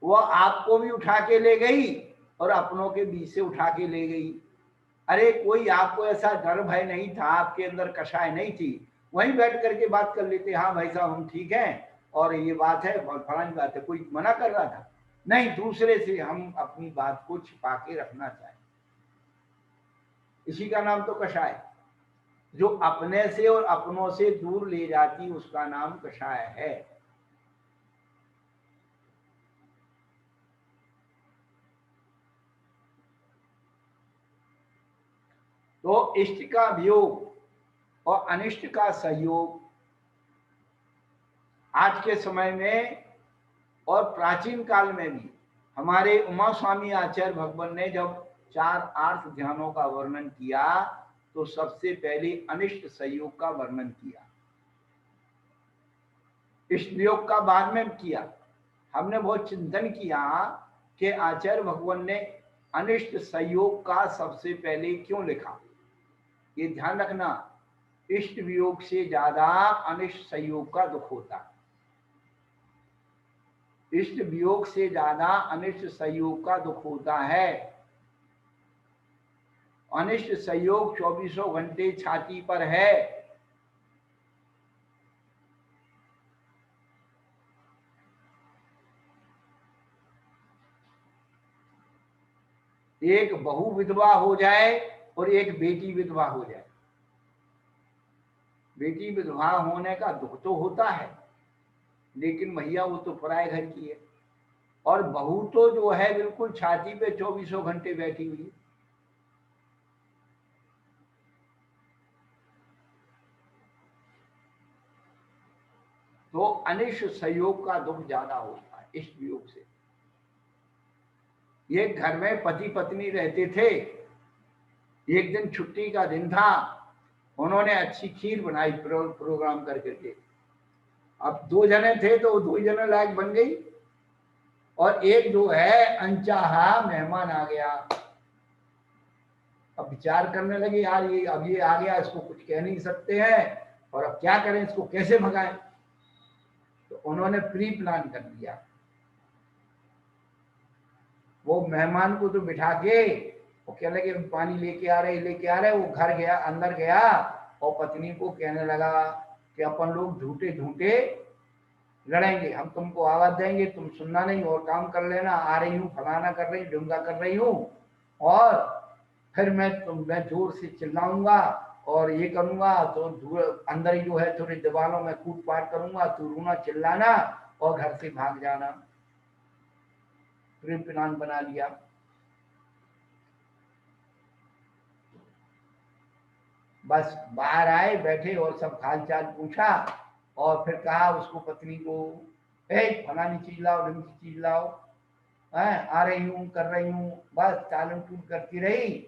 वो आपको भी उठा के ले गई और अपनों के बीच से उठा के ले गई। अरे कोई आपको ऐसा डर भय नहीं था, आपके अंदर कसाय नहीं थी, वहीं बैठ करके बात कर लेते, हाँ भाई साहब हम ठीक हैं और ये बात है फलानी बात है। कोई मना कर रहा था? नहीं, दूसरे से हम अपनी बात को छिपा के रखना चाहें, इसी का नाम तो कसाय। जो अपने से और अपनों से दूर ले जाती उसका नाम कसाय है। तो इष्ट का वियोग और अनिष्ट का सहयोग आज के समय में और प्राचीन काल में भी हमारे उमा स्वामी आचार्य भगवान ने जब 4 आर्थ ध्यानों का वर्णन किया तो सबसे पहले अनिष्ट संयोग का वर्णन किया, इष्ट वियोग का बाद में किया। हमने बहुत चिंतन किया कि आचार्य भगवान ने अनिष्ट संयोग का सबसे पहले क्यों लिखा। ये ध्यान रखना, इष्ट वियोग से ज्यादा अनिष्ट संयोग का दुख होता है। इष्ट वियोग से ज्यादा अनिष्ट संयोग का दुख होता है। अनिष्ट संयोग 24 घंटे छाती पर है। एक बहू विधवा हो जाए और एक बेटी विधवा हो जाए। बेटी विधवा होने का दुख तो होता है, लेकिन भैया वो तो पराये घर की है। और बहू तो जो है बिल्कुल छाती पे 24 घंटे बैठी हुई है। तो अनिष्ट संयोग का दुख ज्यादा होता है इष्ट वियोग से। ये घर में पति पत्नी रहते थे। एक दिन छुट्टी का दिन था, उन्होंने अच्छी खीर बनाई प्रोग्राम कर करके। अब 2 जने थे तो 2 जने लायक बन गई, और एक जो है अनचाहा मेहमान आ गया। अब विचार करने लगे, यार ये अब ये आ गया, इसको कुछ कह नहीं सकते हैं, और अब क्या करें, इसको कैसे भगाएं। तो उन्होंने प्री प्लान कर दिया। वो मेहमान को तो बिठा के वो कह लगे पानी लेके आ रहे। वो घर गया, अंदर गया, और पत्नी को कहने लगा कि अपन लोग झूठे झूठे लड़ेंगे, हम तुमको आवाज देंगे, तुम सुनना नहीं और काम कर लेना। आ रही हूँ, फलाना कर रही, ढूंगा कर रही हूँ, और फिर मैं जोर से चिल्लाऊंगा और ये करूंगा, तो अंदर ही जो है थोड़ी दीवारों में कूट पाट करूंगा, तू रोना चिल्लाना और घर से भाग जाना। प्री प्लान बना लिया। बस बाहर आए, बैठे और सब हाल चाल पूछा, और फिर कहा उसको पत्नी को, फलानी चीज लाओ, ढंग की चीज लाओ, आ रही हूँ, कर रही हूँ। बस टालम टूट करती रही,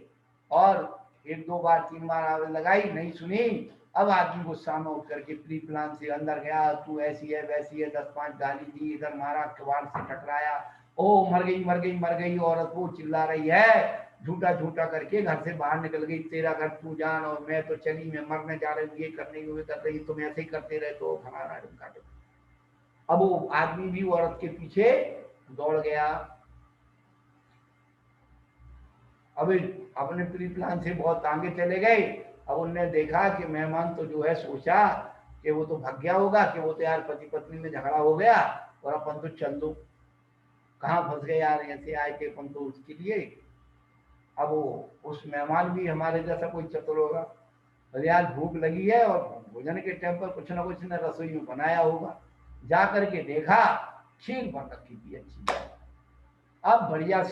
और 1-2 बार 3 बार आवाज लगाई, नहीं सुनी। अब आदमी गुस्सा में उठ करके प्री प्लान से अंदर गया, तू ऐसी है वैसी है, 10-5 गाली दी, इधर मारा, कबाड़ से टकराया। ओ मर गई मर गई मर गई, औरत वो चिल्ला रही है, झूठा झूठा करके घर से बाहर निकल गई। तेरा घर तू जान, और मैं तो चली, मैं मरने जा रही हूँ, ये करने हुए कर रही, तुम ऐसे ही करते रहे तो फलाना ढुमका। अब वो आदमी भी औरत के पीछे दौड़ गया। अब अपने प्री प्लान से बहुत आगे चले गए। अब उनने देखा कि मेहमान तो जो है, सोचा कि वो तो भाग गया होगा, कि वो तो यार पति पत्नी में झगड़ा हो गया और अपन तो चल दो, कहाँ फंस गए यार, ऐसे आए थे अपन तो उसके लिए। अब वो उस मेहमान भी हमारे जैसा कोई चतुर होगा, अरे यार भूख लगी है और भोजन के टाइम पर कुछ ना कुछ ने रसोई में बनाया होगा। जा करके देखा, खीर बन रखी थी अच्छी। अब बढ़िया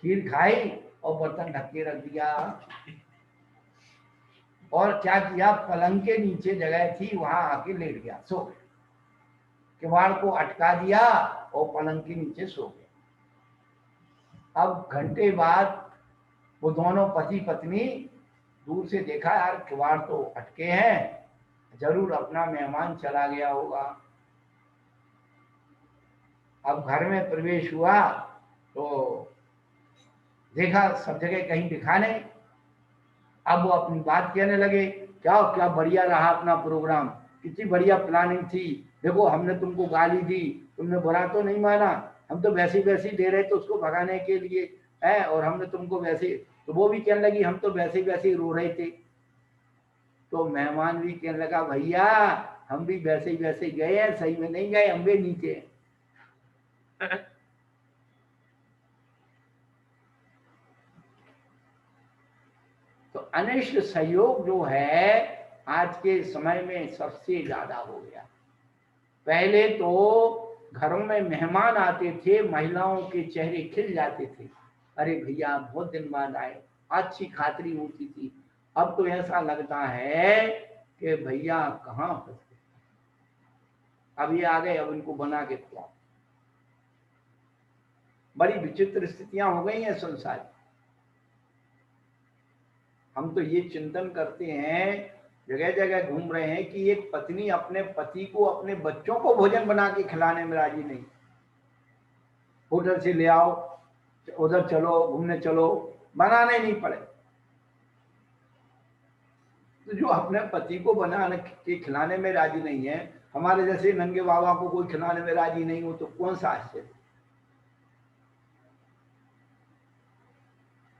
खीर खाई और बर्तन ढक के रख दिया, और क्या किया, पलंग के नीचे जगह थी, वहां आके लेट गया, सो गया। किवाड़ को अटका दिया और पलंग के नीचे सो गया। अब घंटे बाद वो दोनों पति पत्नी दूर से देखा, यार किवाड़ तो अटके हैं, जरूर अपना मेहमान चला गया होगा। अब घर में प्रवेश हुआ तो देखा सब जगह कहीं दिखा नहीं। अब वो अपनी बात कहने लगे, क्या क्या बढ़िया रहा अपना प्रोग्राम, कितनी बढ़िया प्लानिंग थी, देखो हमने तुमको गाली दी, तुमने बुरा तो नहीं माना, हम तो वैसी वैसी दे रहे थे उसको भगाने के लिए है, और हमने तुमको वैसे। तो वो भी कहने लगी, हम तो वैसे वैसे रो रहे थे। तो मेहमान भी कहने लगा, भैया हम भी वैसे ही वैसे गए हैं, सही में नहीं गए, हम भी नीचे। तो अनिष्ट सहयोग जो है आज के समय में सबसे ज्यादा हो गया। पहले तो घरों में मेहमान आते थे, महिलाओं के चेहरे खिल जाते थे, अरे भैया बहुत दिन बाद आए, अच्छी खातिरी होती थी। अब तो ऐसा लगता है कि भैया कहाँ फंस गए, अब ये आ गए, अब इनको बना के खिलाओ। बड़ी विचित्र स्थितियां हो गई हैं संसार। हम तो ये चिंतन करते हैं, जगह जगह घूम रहे हैं, कि एक पत्नी अपने पति को, अपने बच्चों को भोजन बना के खिलाने में राजी नहीं। होटल से ले आओ, उधर चलो, घूमने चलो, बनाने नहीं पड़े। तो जो अपने पति को बनाने के खिलाने में राजी नहीं है, हमारे जैसे नंगे बाबा को कोई खिलाने में राजी नहीं हो, तो कौन सा आश्चर्य।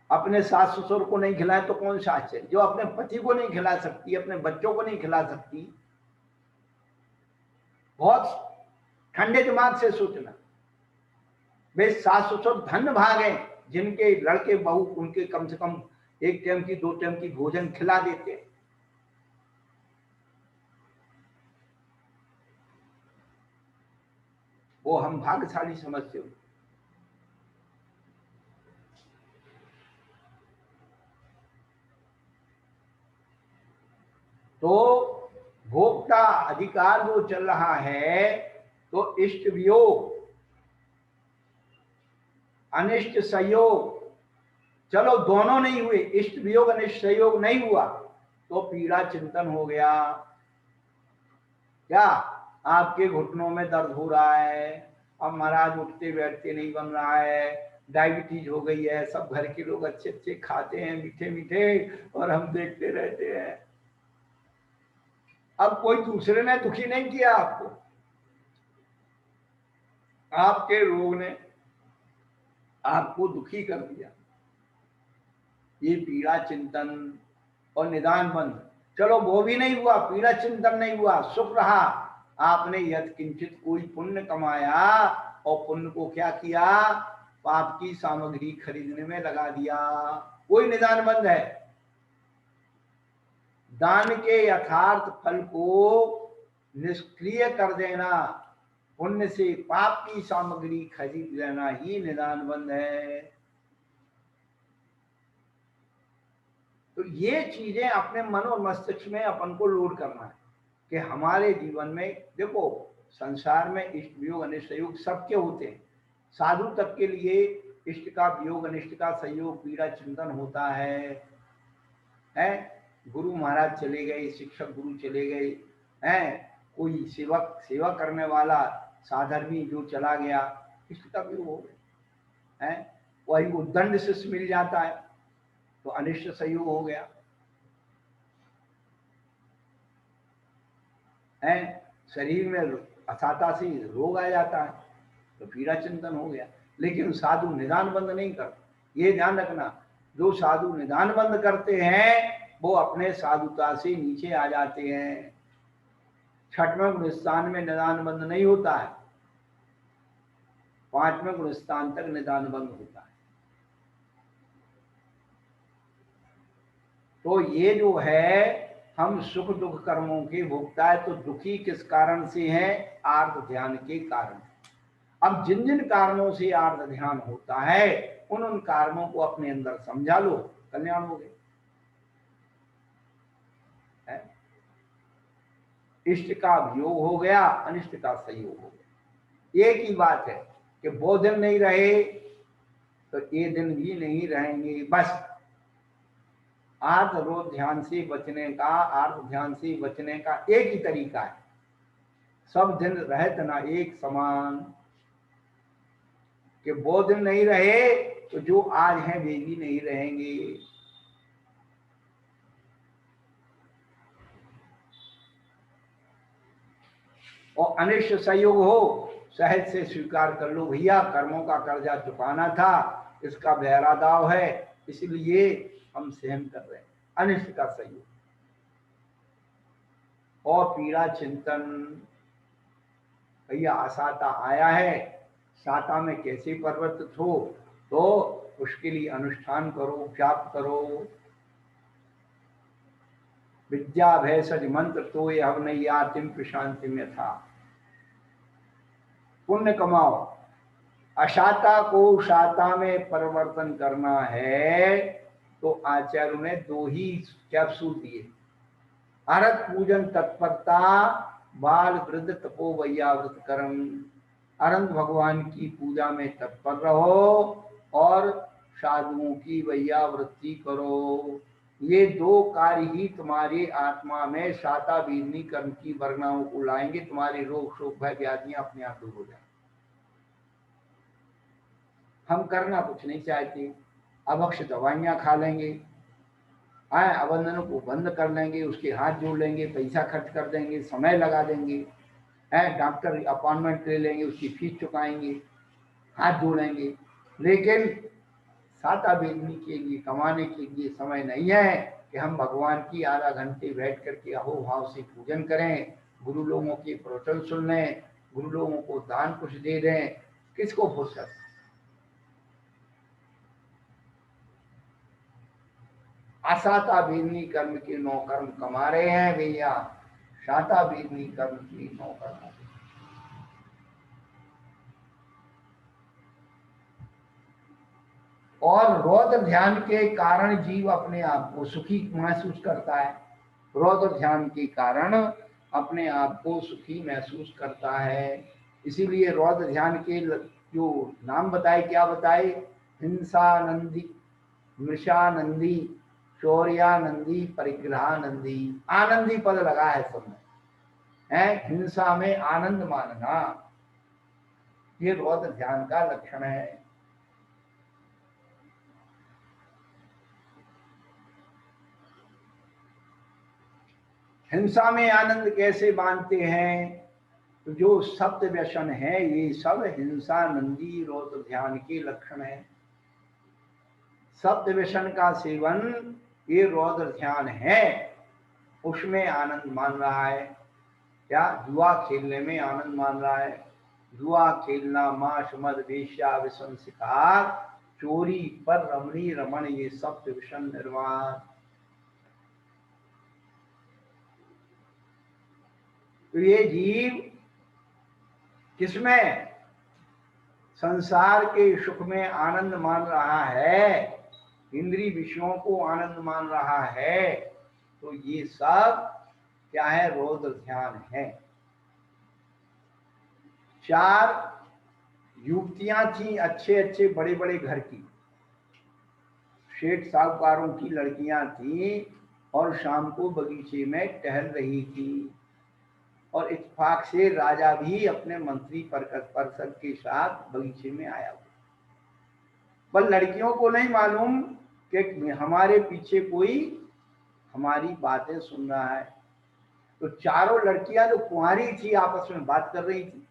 अपने सास ससुर को नहीं खिलाए तो कौन सास है? जो अपने पति को नहीं खिला सकती, अपने बच्चों को नहीं खिला सकती, बहुत ठंडे दिमाग से सोचना। वे सास ससुर धन भागे जिनके लड़के बहू उनके कम से कम एक टाइम की 2 टाइम की भोजन खिला देते। वो हम भाग्यशाली समझते हो। तो भोक्ता अधिकार जो चल रहा है, तो इष्ट वियोग अनिष्ट सहयोग, चलो दोनों नहीं हुए, इष्ट वियोग अनिष्ट सहयोग नहीं हुआ तो पीड़ा चिंतन हो गया। क्या आपके घुटनों में दर्द हो रहा है, अब महाराज उठते बैठते नहीं बन रहा है, डायबिटीज हो गई है, सब घर के लोग अच्छे अच्छे खाते हैं मीठे मीठे और हम देखते रहते हैं। अब कोई दूसरे ने दुखी नहीं किया आपको, आपके रोग ने आपको दुखी कर दिया। ये पीड़ा चिंतन और निदान बंद, चलो वो भी नहीं हुआ, पीड़ा चिंतन नहीं हुआ, सुख रहा। आपने यद किंचित कोई पुण्य कमाया और पुण्य को क्या किया, पाप की सामग्री खरीदने में लगा दिया, कोई निदान बंद है। दान के यथार्थ फल को निष्क्रिय कर देना, पुण्य से पाप की सामग्री खरीद लेना ही निदान बंद है। तो ये चीजें अपने मन और मस्तिष्क में अपन को लोड करना है कि हमारे जीवन में देखो, संसार में इष्ट वियोग अनिष्ट सहयोग सबके होते हैं। साधु तक के लिए इष्ट का वियोग अनिष्ट का सहयोग पीड़ा चिंतन होता है? गुरु महाराज चले गए, शिक्षक गुरु चले गए हैं, कोई सेवा करने वाला साधर्मी जो चला गया, इष्ट का वियोग हो गया है, वही वो दंड से मिल जाता है तो अनिष्ट सहयोग हो गया है। शरीर में असाता से रोग आ जाता है तो पीड़ा चिंतन हो गया। लेकिन साधु निदान बंद नहीं करते, ये ध्यान रखना। जो साधु निदान बंद करते हैं वो अपने साधुता से नीचे आ जाते हैं। छठवें गुण स्थान में निदान बंद नहीं होता है, 5वें गुण स्थान तक निदान बंद होता है। तो ये जो है, हम सुख दुख कर्मों के भोक्ता है, तो दुखी किस कारण से है? आर्त ध्यान के कारण। अब जिन जिन कारणों से आर्त ध्यान होता है उन कारणों को अपने अंदर समझा लो, कल्याण हो गए। इष्ट का वियोग हो गया, अनिष्ट का सहयोग हो गया। एक ही बात है कि वो दिन नहीं रहे तो ये दिन भी नहीं रहेंगे। बस आर्त रोध ध्यान से बचने का, आर्त ध्यान से बचने का एक ही तरीका है, सब दिन रहत ना एक समान, कि वो दिन नहीं रहे तो जो आज हैं वे भी नहीं रहेंगे। और अनिष्ट सहयोग हो, सहज से स्वीकार कर लो, भैया कर्मों का कर्जा चुकाना था, इसका बहरा दाव है, इसलिए हम सहन कर रहे हैं। अनिष्ट का सहयोग और पीड़ा चिंतन, भैया असाता आया है, साता में कैसे परिवर्तित हो, तो उसके लिए अनुष्ठान करो, जाप करो। विद्या भय सज मंत्र तो ये अब नहीं आतिम प्रशांति में था। पुण्य कमाओ, अशाता को शाता में परिवर्तन करना है तो आचार्यों ने 2 ही कैप्सूल दिए, अरत पूजन तत्परता, बाल वृद्ध तपो वैयावृत कर्म। अनंत भगवान की पूजा में तत्पर रहो और साधुओं की वैयावृत्ति करो। ये 2 कार्य ही तुम्हारी आत्मा में शाता बीजनी कर्म की वर्णाओं को लाएंगे, तुम्हारे रोग शोक भय व्याधियां अपने आप दूर हो जाएंगी। हम करना कुछ नहीं चाहते, अभक्ष दवाइयां खा लेंगे, अबंधनों को बंद कर लेंगे, उसके हाथ जोड़ लेंगे, पैसा खर्च कर देंगे, समय लगा देंगे, डॉक्टर अपॉइंटमेंट ले लेंगे, उसकी फीस चुकाएंगे, हाथ जोड़ेंगे, लेकिन छाता बेचने के लिए, कमाने के लिए समय नहीं है कि हम भगवान की आधा घंटे बैठ करके अहोभाव से पूजन करें, गुरु लोगों के प्रवचन सुन लें, गुरु लोगों को दान कुछ दे दें। किसको फुर्सत? आसाता बेदनी कर्म के 9 कर्म कमा रहे हैं भैया, शाता बेदनी कर्म के 9 कर्म। और रौद्र ध्यान के कारण जीव अपने आप को सुखी महसूस करता है। रौद्र ध्यान के कारण अपने आप को सुखी महसूस करता है। इसीलिए रौद्र ध्यान के जो नाम बताए, क्या बताए? हिंसानंदी, मृषानंदी, शौर्यानंदी, परिग्रहानंदी। आनंदी पद लगा है सब में, है हिंसा में आनंद मानना, ये रौद्र ध्यान का लक्षण है। हिंसा में आनंद कैसे मानते हैं? तो जो सप्त व्यसन है ये सब हिंसानंदी रौद्र ध्यान के लक्षण है। सप्त व्यसन का सेवन ये रौद्र ध्यान है, उसमें आनंद मान रहा है। क्या? जुआ खेलने में आनंद मान रहा है। जुआ खेलना, मांस मद वेश्या विषम शिकार, चोरी पर रमणी रमण, ये सप्त व्यसन निर्वाण। तो ये जीव किसमें? संसार के सुख में आनंद मान रहा है, इंद्रिय विषयों को आनंद मान रहा है। तो ये सब क्या है? रौद्र ध्यान है। 4 युवतियां थी, अच्छे अच्छे बड़े बड़े घर की, शेठ साहूकारों की लड़कियां थी, और शाम को बगीचे में टहल रही थी। और इत्तेफाक से राजा भी अपने मंत्री परिषद के साथ बगीचे में आया हुआ। पर लड़कियों को नहीं मालूम कि हमारे पीछे कोई हमारी बातें सुन रहा है। तो चारों लड़कियां जो कुंवारी थी आपस में बात कर रही थी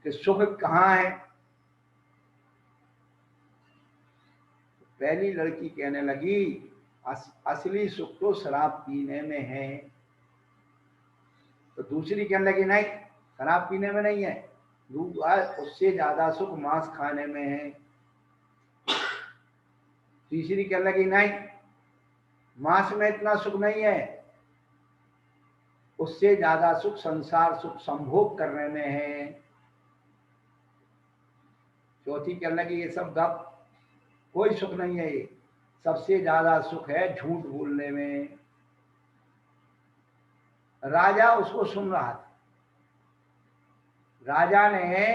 कि सुख कहाँ है। पहली लड़की कहने लगी, असली सुख तो शराब पीने में है। तो दूसरी कहने लगी, नहीं, शराब पीने में नहीं है, उससे ज्यादा सुख मांस खाने में है। तीसरी कहने लगी, नहीं, मांस में इतना सुख नहीं है, उससे ज्यादा सुख संसार सुख संभोग करने में है। चौथी कहने लगी, ये सब गप, कोई सुख नहीं है, ये सबसे ज्यादा सुख है झूठ बोलने में। राजा उसको सुन रहा था। राजा ने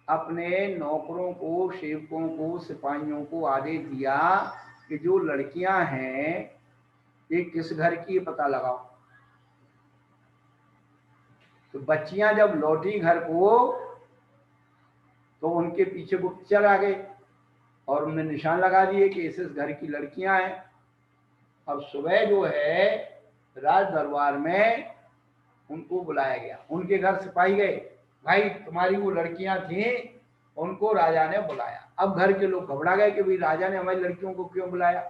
अपने नौकरों को, सेवकों को, सिपाहियों को आदेश दिया कि जो लड़कियां हैं ये किस घर की पता लगाओ। तो बच्चियां जब लौटी घर को तो उनके पीछे गुप्तचर आ गए और उन्हें निशान लगा दिए कि इस घर की लड़कियां हैं। अब सुबह जो है राज दरबार में उनको बुलाया गया, उनके घर सिपाही गए, भाई तुम्हारी वो लड़कियां थी, उनको राजा ने बुलाया। अब घर के लोग घबरा गए कि भाई राजा ने हमारी लड़कियों को क्यों बुलाया।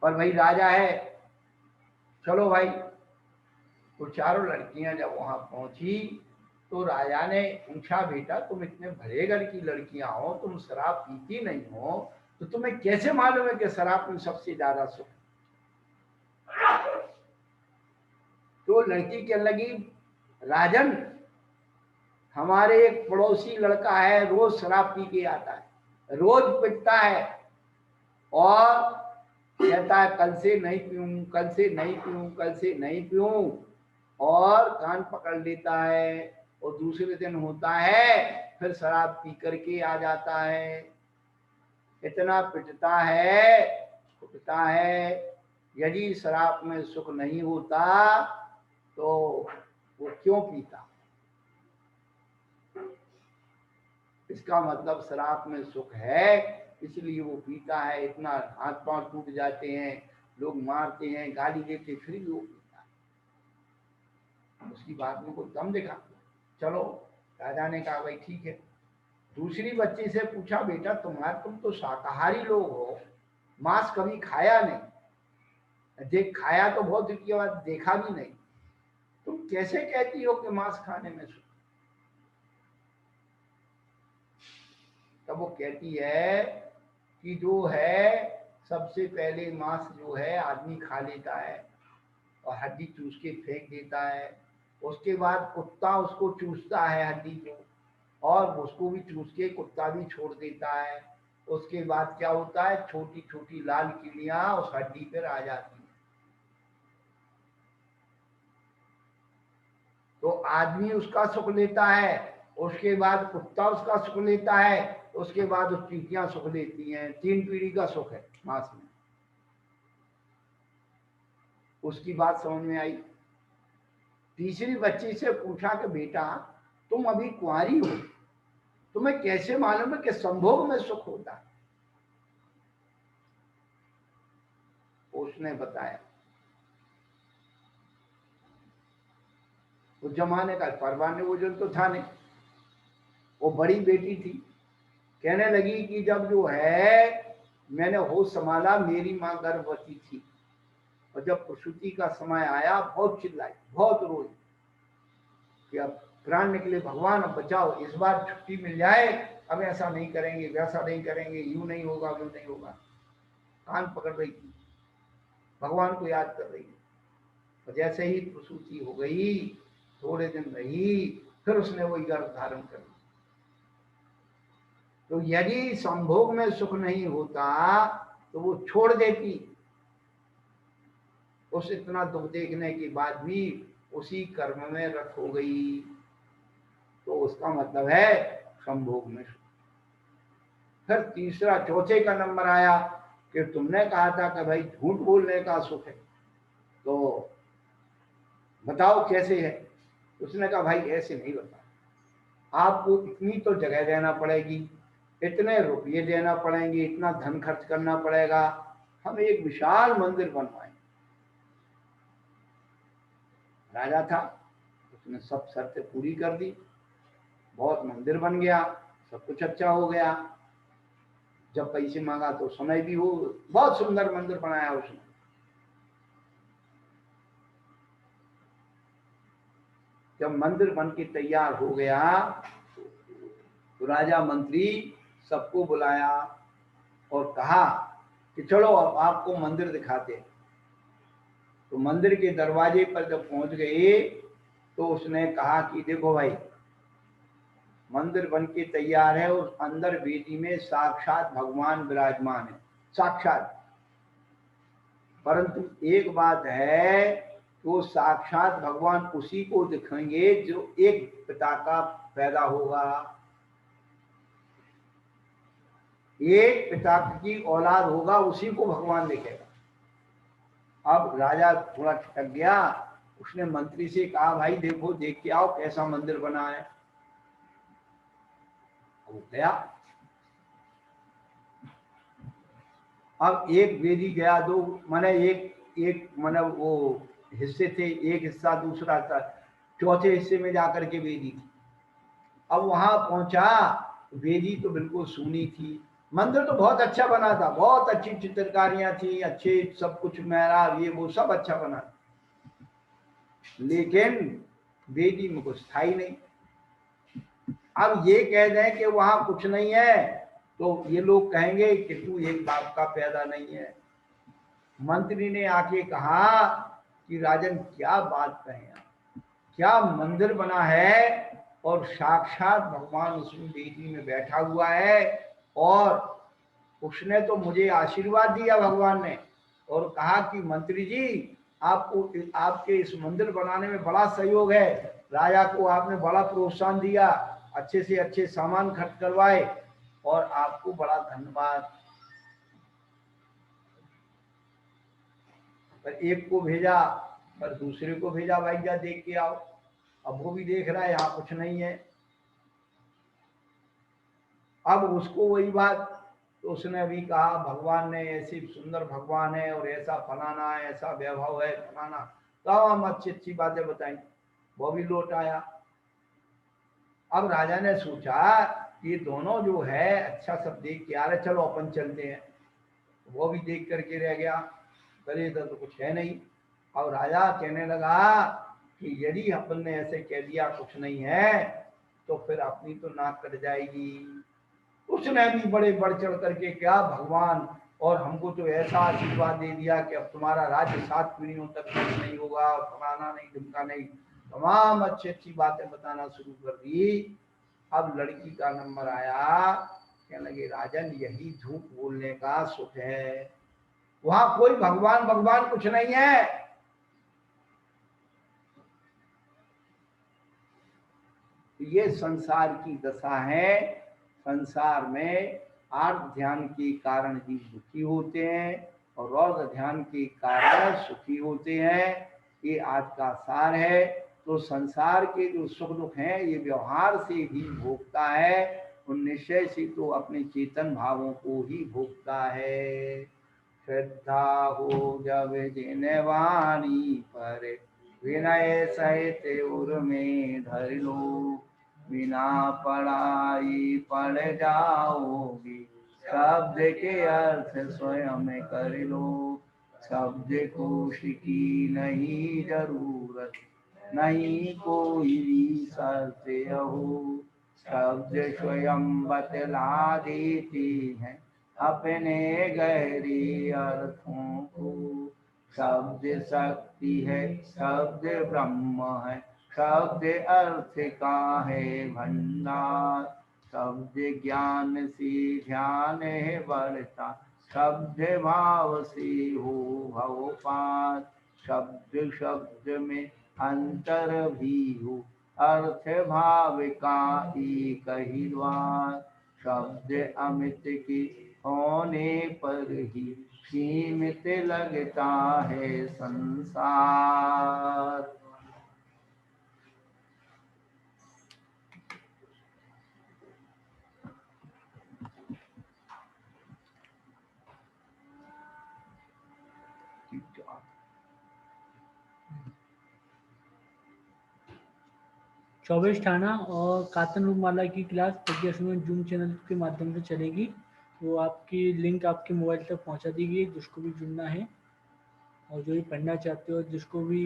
पर भाई राजा है, चलो भाई। तो चारों लड़कियां जब वहां पहुंची तो राजा ने पूछा, बेटा तुम इतने भले घर की लड़कियां हो, तुम शराब पीती नहीं हो, तो तुम्हें कैसे मालूम है कि शराब में सबसे ज्यादा सुख? तो लड़की कहने लगी, राजन, हमारे एक पड़ोसी लड़का है, रोज शराब पी के आता है, रोज पीता है और कहता है कल से नहीं पीऊं, कल से नहीं पीऊं, कल से नहीं पीऊं, और कान पकड़ लेता है और दूसरे दिन होता है फिर शराब पी करके आ जाता है। इतना पिटता है, कुटता है। यदि शराब में सुख नहीं होता तो वो क्यों पीता? इसका मतलब शराब में सुख है, इसलिए वो पीता है। इतना हाथ पांव टूट जाते हैं, लोग मारते हैं, गाली देते, फिर भी वो पीता है। उसकी बात में कोई दम दिखा। चलो, राजा ने कहा भाई ठीक है, दूसरी बच्ची से पूछा, बेटा तुम तो शाकाहारी लोग हो, मांस कभी खाया नहीं, देख खाया तो बहुत की बात, देखा भी नहीं, तुम कैसे कहती हो कि मांस खाने में सुख? तब वो कहती है कि जो है सबसे पहले मांस जो है आदमी खा लेता है और हड्डी चूस के फेंक देता है, उसके बाद कुत्ता उसको चूसता है हड्डी को, और उसको भी चूस के कुत्ता भी छोड़ देता है। उसके बाद क्या होता है, छोटी छोटी लाल कीड़ियां उस हड्डी पर आ जाती हैं, तो आदमी उसका सुख लेता है, उसके बाद कुत्ता उसका सुख लेता है, उसके बाद उस चींटियां सुख लेती हैं। 3 पीढ़ी का सुख है मांस में। उसकी बात समझ में आई। तीसरी बच्ची से पूछा कि बेटा तुम अभी कुंवारी हो, तुम्हें कैसे मालूम है कि संभोग में सुख होता है? उसने बताया, उस जमाने का परवाने वजन तो था नहीं, वो बड़ी बेटी थी, कहने लगी कि जब जो है मैंने होश संभाला, मेरी माँ गर्भवती थी, और जब प्रसूति का समय आया बहुत चिल्लाई, बहुत रोई कि अब प्राण निकले भगवान, अब बचाओ, इस बार छुट्टी मिल जाए, अब ऐसा नहीं करेंगे, वैसा नहीं करेंगे, यूं नहीं होगा, यूं नहीं होगा। कान पकड़ रही थी, भगवान को याद कर रही थी। और जैसे ही प्रसूति हो गई, थोड़े दिन रही, फिर उसने वही गर्भ धारण कर लिया। तो यदि संभोग में सुख नहीं होता तो वो छोड़ देती, उस इतना दुख देखने के बाद भी उसी कर्म में रत हो गई, तो उसका मतलब है संभोग में सुख। फिर तीसरा, चौथे का नंबर आया कि तुमने कहा था कि भाई झूठ बोलने का सुख है, तो बताओ कैसे है? उसने कहा भाई ऐसे नहीं बता, आपको इतनी तो जगह देना पड़ेगी, इतने रुपये देना पड़ेंगे, इतना धन खर्च करना पड़ेगा, हम एक विशाल मंदिर बनवाएंगे। राजा था, उसने सब शर्तें पूरी कर दी, बहुत मंदिर बन गया, सब कुछ अच्छा हो गया। जब पैसे मांगा तो समय भी हो, बहुत सुंदर मंदिर बनाया उसने। जब मंदिर बन के तैयार हो गया तो राजा मंत्री सबको बुलाया और कहा कि चलो अब आपको मंदिर दिखाते हैं। तो मंदिर के दरवाजे पर जब पहुंच गए तो उसने कहा कि देखो भाई, मंदिर बन के तैयार है और अंदर वेदी में साक्षात भगवान विराजमान है, साक्षात। परंतु एक बात है, तो साक्षात भगवान उसी को दिखेंगे जो एक पिता का पैदा होगा, एक पिता की औलाद होगा, उसी को भगवान दिखेगा। अब राजा थोड़ा ठग गया, उसने मंत्री से कहा भाई देखो, देख के आओ कैसा मंदिर बना है। वो गया, अब एक वेदी गया, दो माने एक एक माने वो हिस्से थे, एक हिस्सा दूसरा था, चौथे हिस्से में जाकर के वेदी थी। अब वहां पहुंचा, वेदी तो बिल्कुल सूनी थी, मंदिर तो बहुत अच्छा बना था, बहुत अच्छी चित्रकारियां थी, अच्छे सब कुछ, मेहराब ये वो सब अच्छा बना, लेकिन वेदी में कुछ था ही नहीं। अब ये कह दें कि वहां कुछ नहीं है तो ये लोग कहेंगे कि तू एक बाप का पैदा नहीं है। मंत्री ने आके कहा कि राजन क्या बात कहें आप, क्या मंदिर बना है और साक्षात भगवान उसमें वेदी में बैठा हुआ है, और उसने तो मुझे आशीर्वाद दिया भगवान ने, और कहा कि मंत्री जी आपको, आपके इस मंदिर बनाने में बड़ा सहयोग है, राजा को आपने बड़ा प्रोत्साहन दिया, अच्छे से अच्छे सामान खर्च करवाए, और आपको बड़ा धन्यवाद। पर एक को भेजा, पर दूसरे को भेजा, भाई जा देख के आओ। अब वो भी देख रहा है यहाँ कुछ नहीं है। अब उसको वही बात, तो उसने अभी कहा भगवान ने ऐसी सुंदर भगवान है और ऐसा फलाना है, ऐसा वैभव है फलाना, तमाम अच्छी अच्छी बातें बताई, वो भी लौट आया। अब राजा ने सोचा ये दोनों जो है अच्छा सब देख के आ रहे, चलो अपन चलते हैं। वो भी देख करके रह गया, अरे इधर तो कुछ है नहीं। और राजा कहने लगा कि यदि अपन ने ऐसे कह दिया कुछ नहीं है तो फिर अपनी तो नाक कट जाएगी। उसने भी बड़े बढ़ चढ़ करके, क्या भगवान, और हमको तो ऐसा आशीर्वाद दे दिया कि अब तुम्हारा राज्य 7 पीढ़ियों तक नष्ट नहीं होगा, फलाना नहीं ढिमका नहीं, तमाम अच्छी अच्छी बातें बताना शुरू कर दी। अब लड़की का नंबर आया, कहने लगे राजन यही झूठ बोलने का सुख है, वहां कोई भगवान भगवान कुछ नहीं है। ये संसार की दशा है। संसार में आर्थ ध्यान के कारण ही दुखी होते हैं और रौद्र ध्यान के कारण सुखी होते हैं। ये आज का सार है। तो संसार के जो सुख दुख हैं ये व्यवहार से ही भोगता है, उन निश्चय से तो अपने चेतन भावों को ही भोगता है। श्रद्धा हो जब जिन वाणी पर, विनय सहित उर में धर लो, बिना पढ़ाई पढ़ जाओगे, शब्द के अर्थ स्वयं कर लो। शब्द कोश की नहीं जरूरत, नहीं कोई भी शर्त हो, शब्द स्वयं बतला देते हैं अपने गहरे अर्थों को। शब्द शक्ति है, शब्द ब्रह्म है, शब्द अर्थ का है भंडार। शब्द ज्ञान से ध्यान है बढ़ता, शब्द भाव से हो भव पार। शब्द शब्द में अंतर भी हो, अर्थ भाव का एक ही द्वार। शब्द अमित के होने पर ही सीमित लगता है संसार। चौबीस थाना और कातन रूपमाला की क्लास प्रज्ञा सुमन जूम चैनल के माध्यम से चलेगी। वो आपकी लिंक आपके मोबाइल तक पहुंचा दी गई, जिसको भी जुड़ना है और जो भी पढ़ना चाहते हो, जिसको भी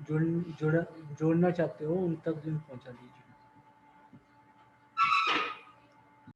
जोड़ना चाहते हो उन तक लिंक पहुंचा दीजिए।